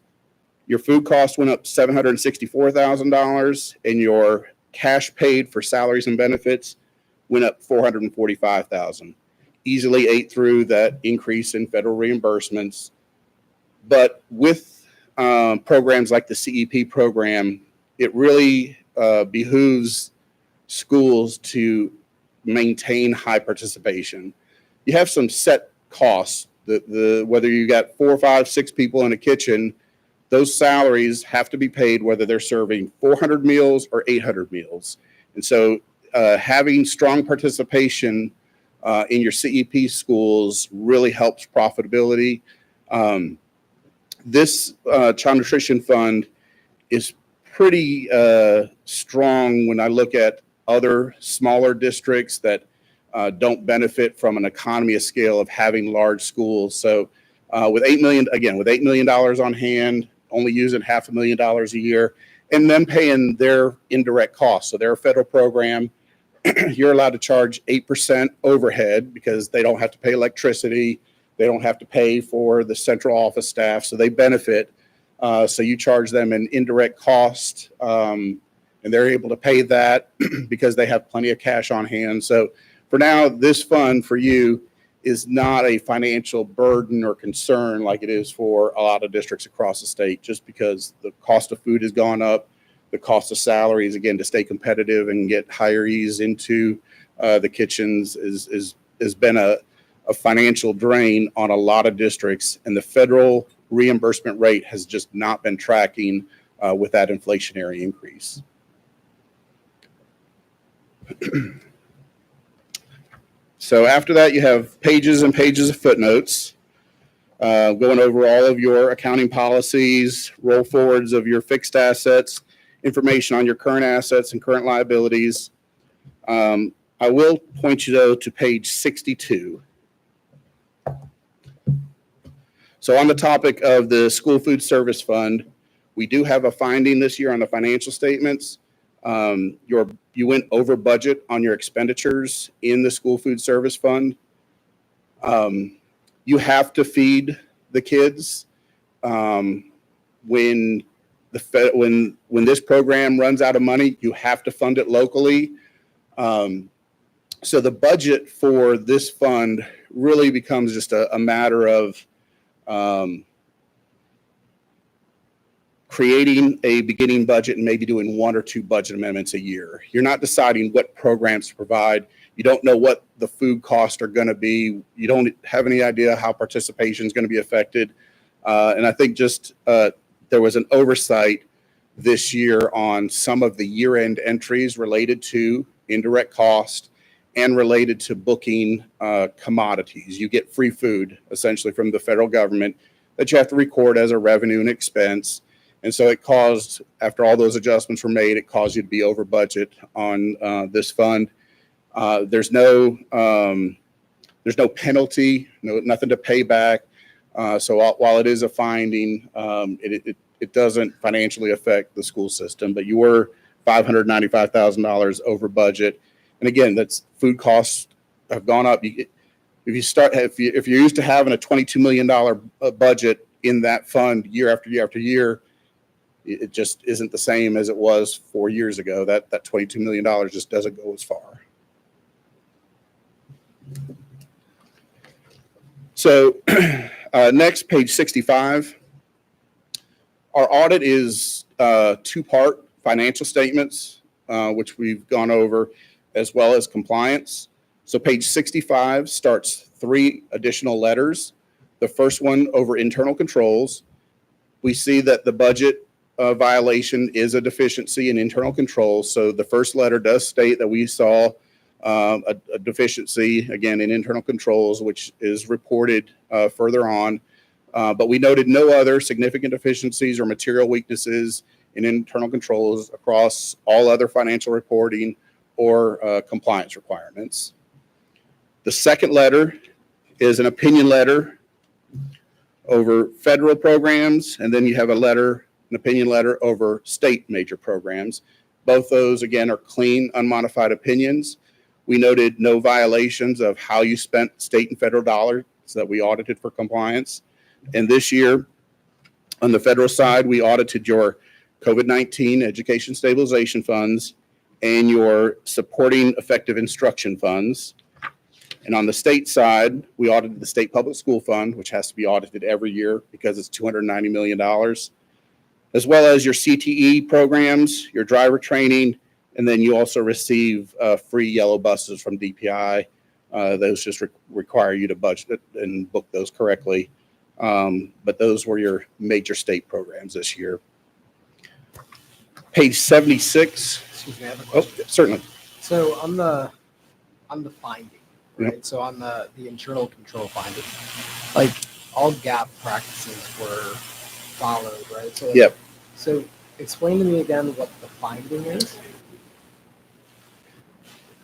your food costs went up $764,000, and your cash paid for salaries and benefits went up $445,000. Easily ate through that increase in federal reimbursements. But with programs like the CEP program, it really behooves schools to maintain high participation. You have some set costs. Whether you got 4, 5, 6 people in a kitchen, those salaries have to be paid whether they're serving 400 meals or 800 meals. And so having strong participation in your CEP schools really helps profitability. This child nutrition fund is pretty strong when I look at other smaller districts that don't benefit from an economy of scale of having large schools. So with $8 million, again, with $8 million on hand, only using $500,000 a year, and them paying their indirect costs. So they're a federal program. You're allowed to charge 8% overhead because they don't have to pay electricity. They don't have to pay for the central office staff. So they benefit. So you charge them an indirect cost, and they're able to pay that because they have plenty of cash on hand. So for now, this fund for you is not a financial burden or concern like it is for a lot of districts across the state, just because the cost of food has gone up, the cost of salaries, again, to stay competitive and get hirees into the kitchens has been a financial drain on a lot of districts, and the federal reimbursement rate has just not been tracking with that inflationary increase. So after that, you have pages and pages of footnotes going over all of your accounting policies, roll forwards of your fixed assets, information on your current assets and current liabilities. I will point you, though, to page 62. So on the topic of the School Food Service Fund, we do have a finding this year on the financial statements. You went over budget on your expenditures in the School Food Service Fund. You have to feed the kids when this program runs out of money. You have to fund it locally. So the budget for this fund really becomes just a matter of creating a beginning budget and maybe doing one or two budget amendments a year. You're not deciding what programs to provide. You don't know what the food costs are going to be. You don't have any idea how participation is going to be affected. And I think just there was an oversight this year on some of the year-end entries related to indirect cost and related to booking commodities. You get free food essentially from the federal government that you have to record as a revenue and expense. And so it caused, after all those adjustments were made, it caused you to be over budget on this fund. There's no penalty, nothing to pay back. So while it is a finding, it doesn't financially affect the school system. But you were $595,000 over budget. And again, that's food costs have gone up. If you're used to having a $22 million budget in that fund year after year after year, it just isn't the same as it was 4 years ago. That $22 million just doesn't go as far. So next, page 65. Our audit is two-part: financial statements, which we've gone over, as well as compliance. So page 65 starts 3 additional letters. The first one over internal controls. We see that the budget violation is a deficiency in internal controls. So the first letter does state that we saw a deficiency, again, in internal controls, which is reported further on. But we noted no other significant deficiencies or material weaknesses in internal controls across all other financial reporting or compliance requirements. The second letter is an opinion letter over federal programs, and then you have an opinion letter over state major programs. Both those, again, are clean, unmodified opinions. We noted no violations of how you spent state and federal dollars that we audited for compliance. And this year, on the federal side, we audited your COVID-19 education stabilization funds and your supporting effective instruction funds. And on the state side, we audited the state public school fund, which has to be audited every year because it's $290 million, as well as your CTE programs, your driver training, and then you also receive free yellow buses from DPI. Those just require you to budget and book those correctly. But those were your major state programs this year. Page 76. Excuse me, I have a question. Oh, certainly. So on the finding, right? Yep. So on the internal control finding, like all GAAP practices were followed, right? So Yep. So explain to me again what the finding is.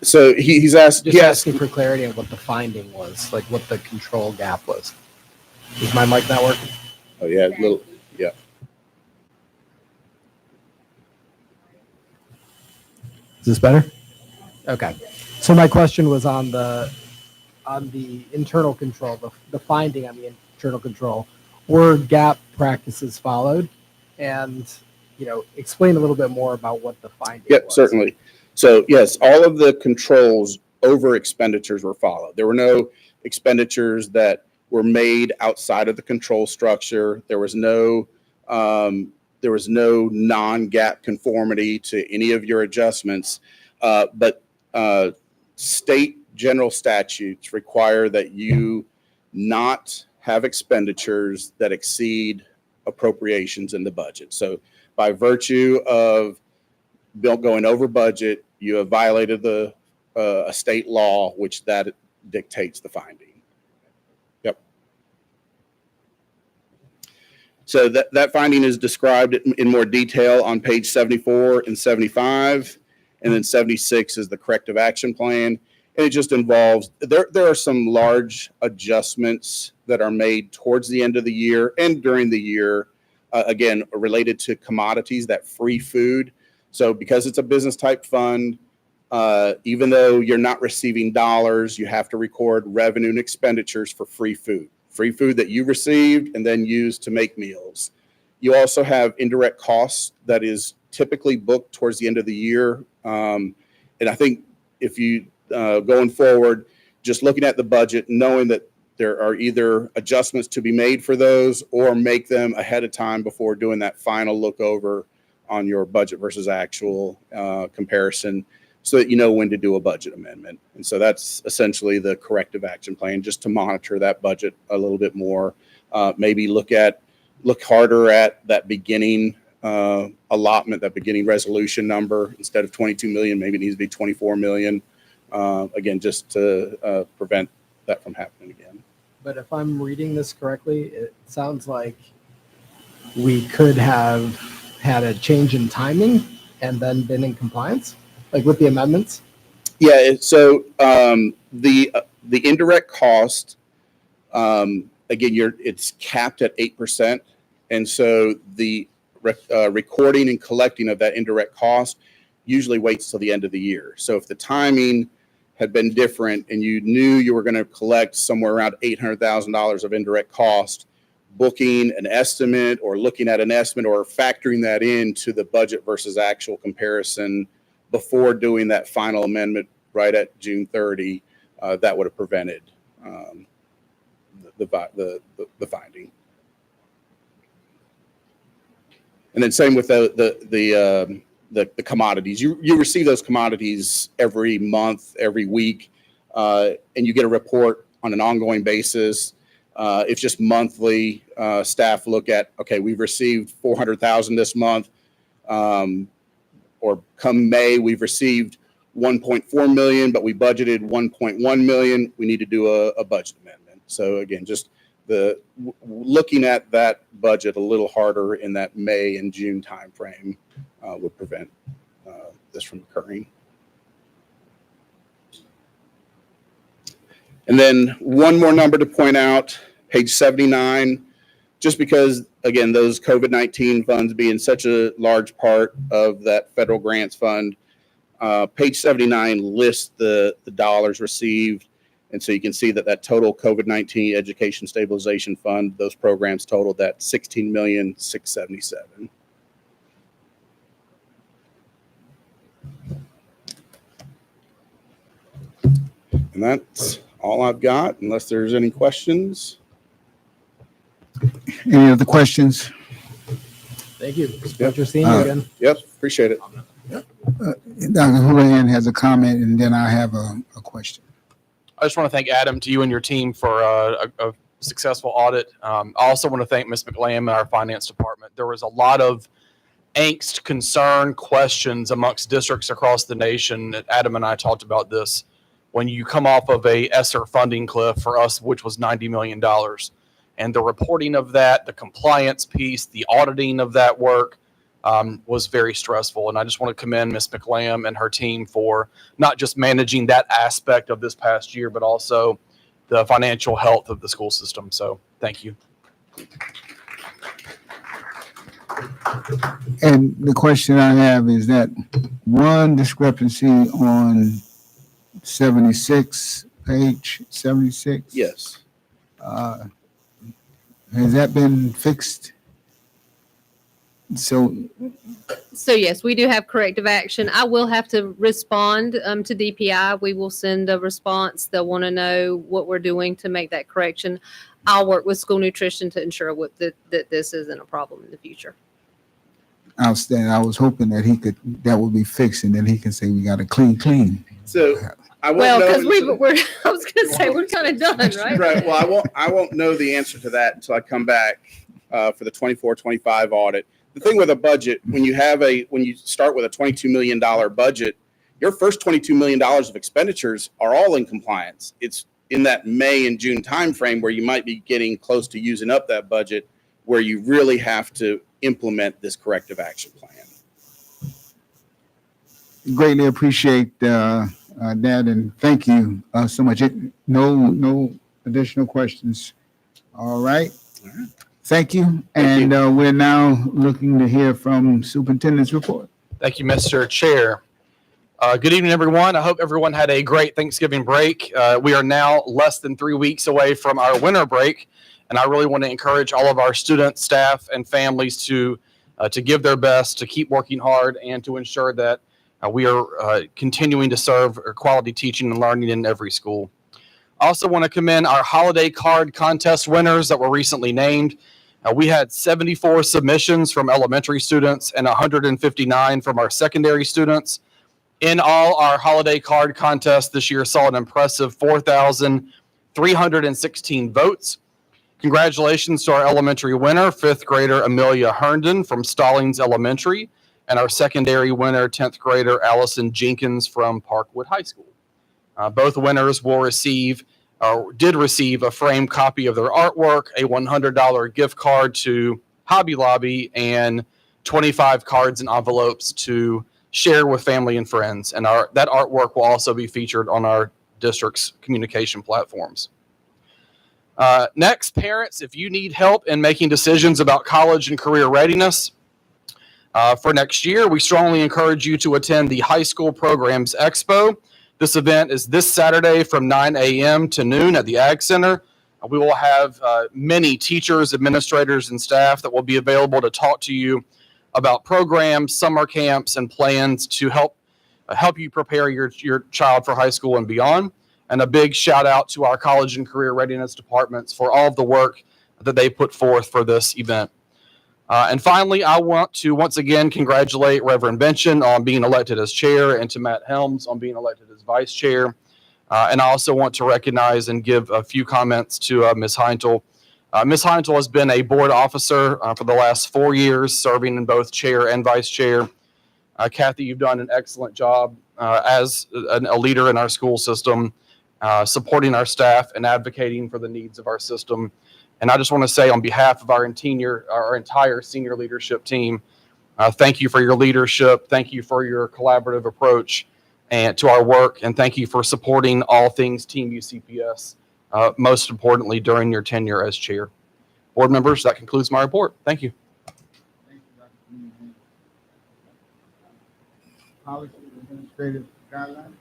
So he's asked, Just asking for clarity on what the finding was, like what the control gap was. Is my mic not working? Oh yeah, little, yeah. Is this better? Okay. So my question was on the internal control, the finding on the internal control. Were gap practices followed? And, explain a little bit more about what the finding Yep, was. certainly. So yes, all of the controls over expenditures were followed. There were no expenditures that were made outside of the control structure. There was no non-gap conformity to any of your adjustments. But state general statutes require that you not have expenditures that exceed appropriations in the budget. So by virtue of going over budget, you have violated a state law, which that dictates the finding. Yep. So that finding is described in more detail on page 74 and 75, and then 76 is the corrective action plan. And it just involves, there are some large adjustments that are made towards the end of the year and during the year, again, related to commodities, that free food. So because it's a business type fund, even though you're not receiving dollars, you have to record revenue and expenditures for free food that you received and then used to make meals. You also have indirect costs that is typically booked towards the end of the year. And I think if you, going forward, just looking at the budget, knowing that there are either adjustments to be made for those or make them ahead of time before doing that final look over on your budget versus actual comparison, so that you know when to do a budget amendment. And so that's essentially the corrective action plan, just to monitor that budget a little bit more. Maybe look harder at that beginning allotment, that beginning resolution number. Instead of 22 million, maybe it needs to be 24 million. Again, just to prevent that from happening again. But if I'm reading this correctly, it sounds like we could have had a change in timing and then been in compliance, like with the amendments. Yeah. So the indirect cost, again, it's capped at 8%, and so the recording and collecting of that indirect cost usually waits till the end of the year. So if the timing had been different and you knew you were going to collect somewhere around $800,000 of indirect cost, booking an estimate or looking at an estimate or factoring that into the budget versus actual comparison before doing that final amendment right at June 30, that would have prevented the finding. And then same with the commodities. You receive those commodities every month, every week, and you get a report on an ongoing basis. It's just monthly. Staff look at, okay, we've received 400,000 this month, or come May, we've received 1.4 million, but we budgeted 1.1 million. We need to do a budget amendment. So again, just looking at that budget a little harder in that May and June timeframe would prevent this from occurring. And then one more number to point out, page 79, just because, again, those COVID-19 funds being such a large part of that federal grants fund, page 79 lists the dollars received. And so you can see that total COVID-19 Education Stabilization Fund, those programs totaled that $16,677,000. And that's all I've got, unless there's any questions. Any other questions? Thank you. Pleasure seeing you again. Yep, appreciate it. Dr. Houlihan has a comment, and then I have a question. I just want to thank Adam, to you and your team for a successful audit. I also want to thank Ms. McLam and our finance department. There was a lot of angst, concern, questions amongst districts across the nation. Adam and I talked about this. When you come off of a ESSER funding cliff for us, which was $90 million, and the reporting of that, the compliance piece, the auditing of that work, was very stressful. And I just want to commend Ms. McLam and her team for not just managing that aspect of this past year, but also the financial health of the school system. So thank you. And the question I have is that one discrepancy on 76, page 76. Yes. Has that been fixed? So So yes, we do have corrective action. I will have to respond to DPI. We will send a response. They'll want to know what we're doing to make that correction. I'll work with school nutrition to ensure that this isn't a problem in the future. outstanding. I was hoping that that would be fixed, and then he can say we got a clean. So I won't Well, know because until- I was going to say, we're kind of done, right? Right. Well, I won't know the answer to that until I come back for the 24-25 audit. The thing with a budget, when you start with a $22 million budget, your first $22 million of expenditures are all in compliance. It's in that May and June timeframe where you might be getting close to using up that budget, where you really have to implement this corrective action plan. Greatly appreciate that, and thank you so much. No additional questions. All right. Thank you. And we're now looking to hear from Superintendent's report. Thank you, Mr. Chair. Good evening, everyone. I hope everyone had a great Thanksgiving break. We are now less than 3 weeks away from our winter break, and I really want to encourage all of our students, staff, and families to give their best, to keep working hard, and to ensure that we are continuing to serve quality teaching and learning in every school. I also want to commend our holiday card contest winners that were recently named. We had 74 submissions from elementary students and 159 from our secondary students. In all, our holiday card contest this year saw an impressive 4,316 votes. Congratulations to our elementary winner, 5th grader Amelia Herndon from Stallings Elementary, and our secondary winner, 10th grader Allison Jenkins from Parkwood High School. Both winners did receive a framed copy of their artwork, a $100 gift card to Hobby Lobby, and 25 cards and envelopes to share with family and friends. And that artwork will also be featured on our district's communication platforms. Next, parents, if you need help in making decisions about college and career readiness for next year, we strongly encourage you to attend the High School Programs Expo. This event is this Saturday from 9 a.m. to noon at the Ag Center. We will have many teachers, administrators, and staff that will be available to talk to you about programs, summer camps, and plans to help you prepare your child for high school and beyond. And a big shout out to our college and career readiness departments for all of the work that they put forth for this event. And finally, I want to once again congratulate Reverend Benson on being elected as chair, and to Matt Helms on being elected as vice chair. And I also want to recognize and give a few comments to Ms. Heintel. Ms. Heintel has been a board officer for the last 4 years, serving in both chair and vice chair. Kathy, you've done an excellent job as a leader in our school system, supporting our staff and advocating for the needs of our system. And I just want to say on behalf of our entire senior leadership team, thank you for your leadership. Thank you for your collaborative approach and to our work. And thank you for supporting all things Team UCPS, most importantly during your tenure as chair. Board members, that concludes my report. Thank you. Thank you, Dr. Houlihan. Policy Administrative Guidelines.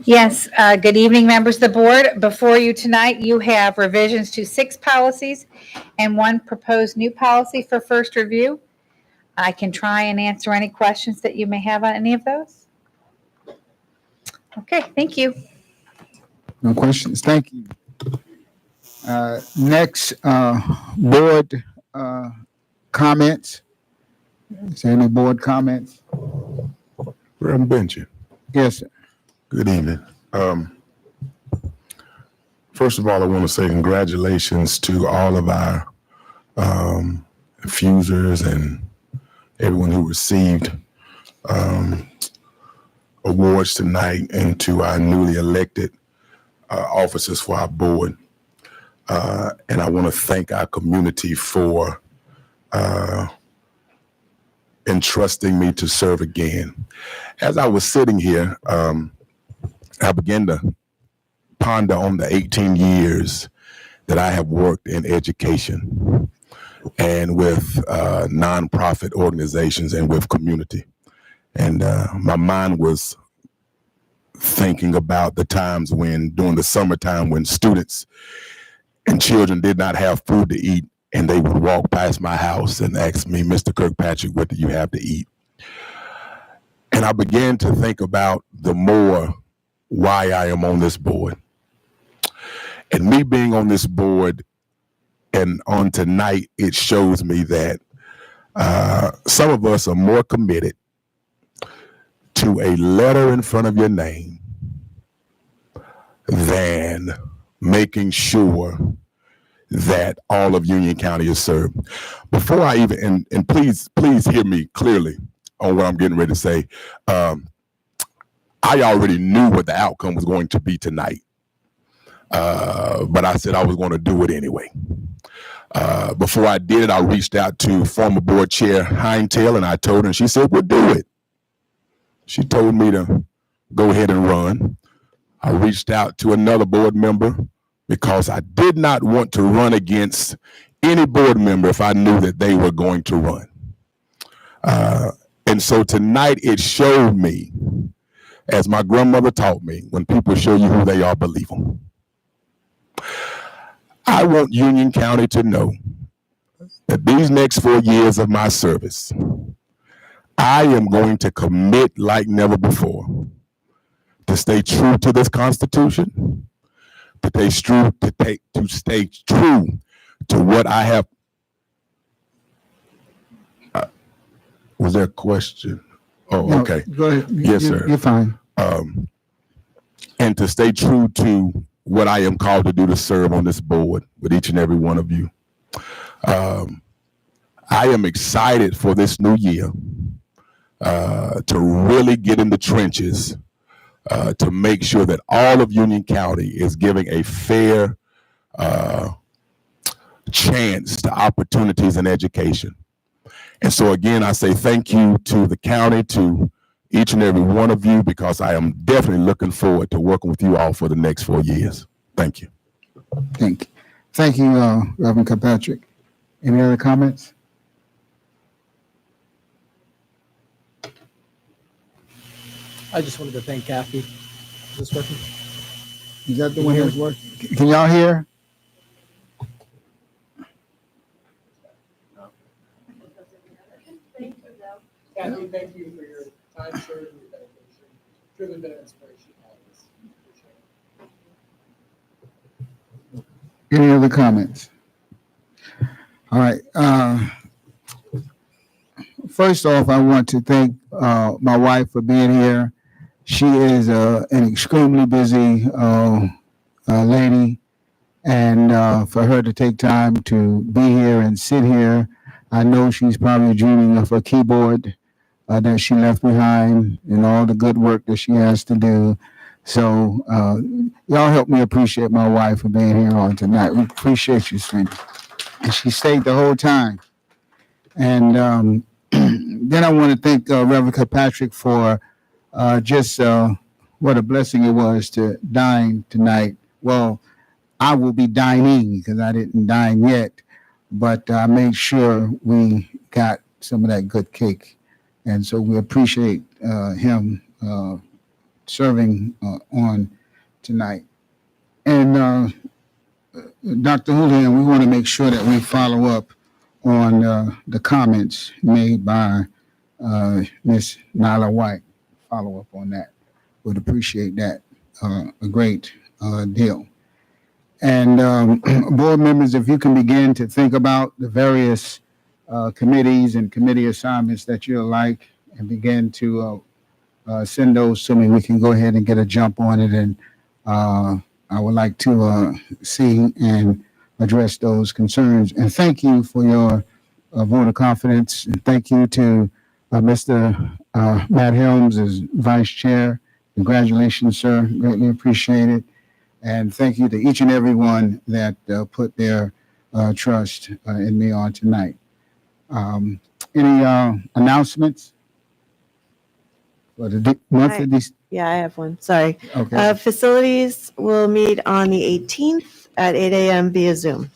Yes, good evening, members of the board. Before you tonight, you have revisions to 6 policies and 1 proposed new policy for first review. I can try and answer any questions that you may have on any of those. Okay, thank you. No questions. Thank you. Next, board comments. Is there any board comments? Reverend Benson. Yes, sir. Good evening. First of all, I want to say congratulations to all of our infusers and everyone who received awards tonight, and to our newly elected officers for our board. And I want to thank our community for entrusting me to serve again. As I was sitting here, I began to ponder on the 18 years that I have worked in education and with nonprofit organizations and with community. And my mind was thinking about the times when, during the summertime, when students and children did not have food to eat, and they would walk past my house and ask me, Mr. Kirkpatrick, what do you have to eat? And I began to think about the more why I am on this board. And me being on this board and on tonight, it shows me that some of us are more committed to a letter in front of your name than making sure that all of Union County is served. Before I even, and please hear me clearly on what I'm getting ready to say. I already knew what the outcome was going to be tonight. But I said I was going to do it anyway. Before I did it, I reached out to former board chair Heintel, and I told her, and she said, we'll do it. She told me to go ahead and run. I reached out to another board member because I did not want to run against any board member if I knew that they were going to run. And so tonight it showed me, as my grandmother taught me, when people show you who they are, believe them. I want Union County to know that these next 4 years of my service, I am going to commit like never before to stay true to this Constitution, to stay true to what I have. Was there a question? Oh, No, okay. go ahead. Yes, sir. You're fine. And to stay true to what I am called to do, to serve on this board with each and every one of you. I am excited for this new year to really get in the trenches to make sure that all of Union County is giving a fair chance to opportunities in education. And so again, I say thank you to the county, to each and every one of you, because I am definitely looking forward to working with you all for the next 4 years. Thank you. Thank you, Reverend Kirkpatrick. Any other comments? I just wanted to thank Kathy. Is this working? Is that the one that's working? Can y'all hear? Kathy, thank you for your time served and your dedication. Truly been an inspiration. Any other comments? All right. First off, I want to thank my wife for being here. She is an extremely busy lady, and for her to take time to be here and sit here, I know she's probably dreaming of a keyboard that she left behind and all the good work that she has to do. So y'all help me appreciate my wife for being here on tonight. We appreciate you, sweetie. And she stayed the whole time. And then I want to thank Reverend Kirkpatrick for just what a blessing it was to dine tonight. Well, I will be dining because I didn't dine yet, but I made sure we got some of that good cake. And so we appreciate him serving on tonight. And Dr. Houlihan, we want to make sure that we follow up on the comments made by Ms. Nyla White. Follow up on that. Would appreciate that a great deal. And board members, if you can begin to think about the various committees and committee assignments that you like and begin to send those to me, we can go ahead and get a jump on it. And I would like to see and address those concerns. And thank you for your vote of confidence. And thank you to Mr. Matt Helms as Vice Chair. Congratulations, sir. Greatly appreciate it. And thank you to each and every one that put their trust in me on tonight. Any announcements? For the monthly, Yeah, I have one. Sorry. okay. Facilities will meet on the 18th at 8 a.m. via Zoom.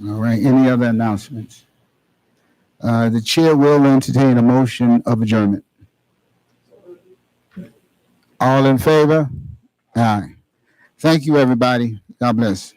All right, any other announcements? The chair will entertain a motion of adjournment. All in favor? Aye. Thank you, everybody. God bless.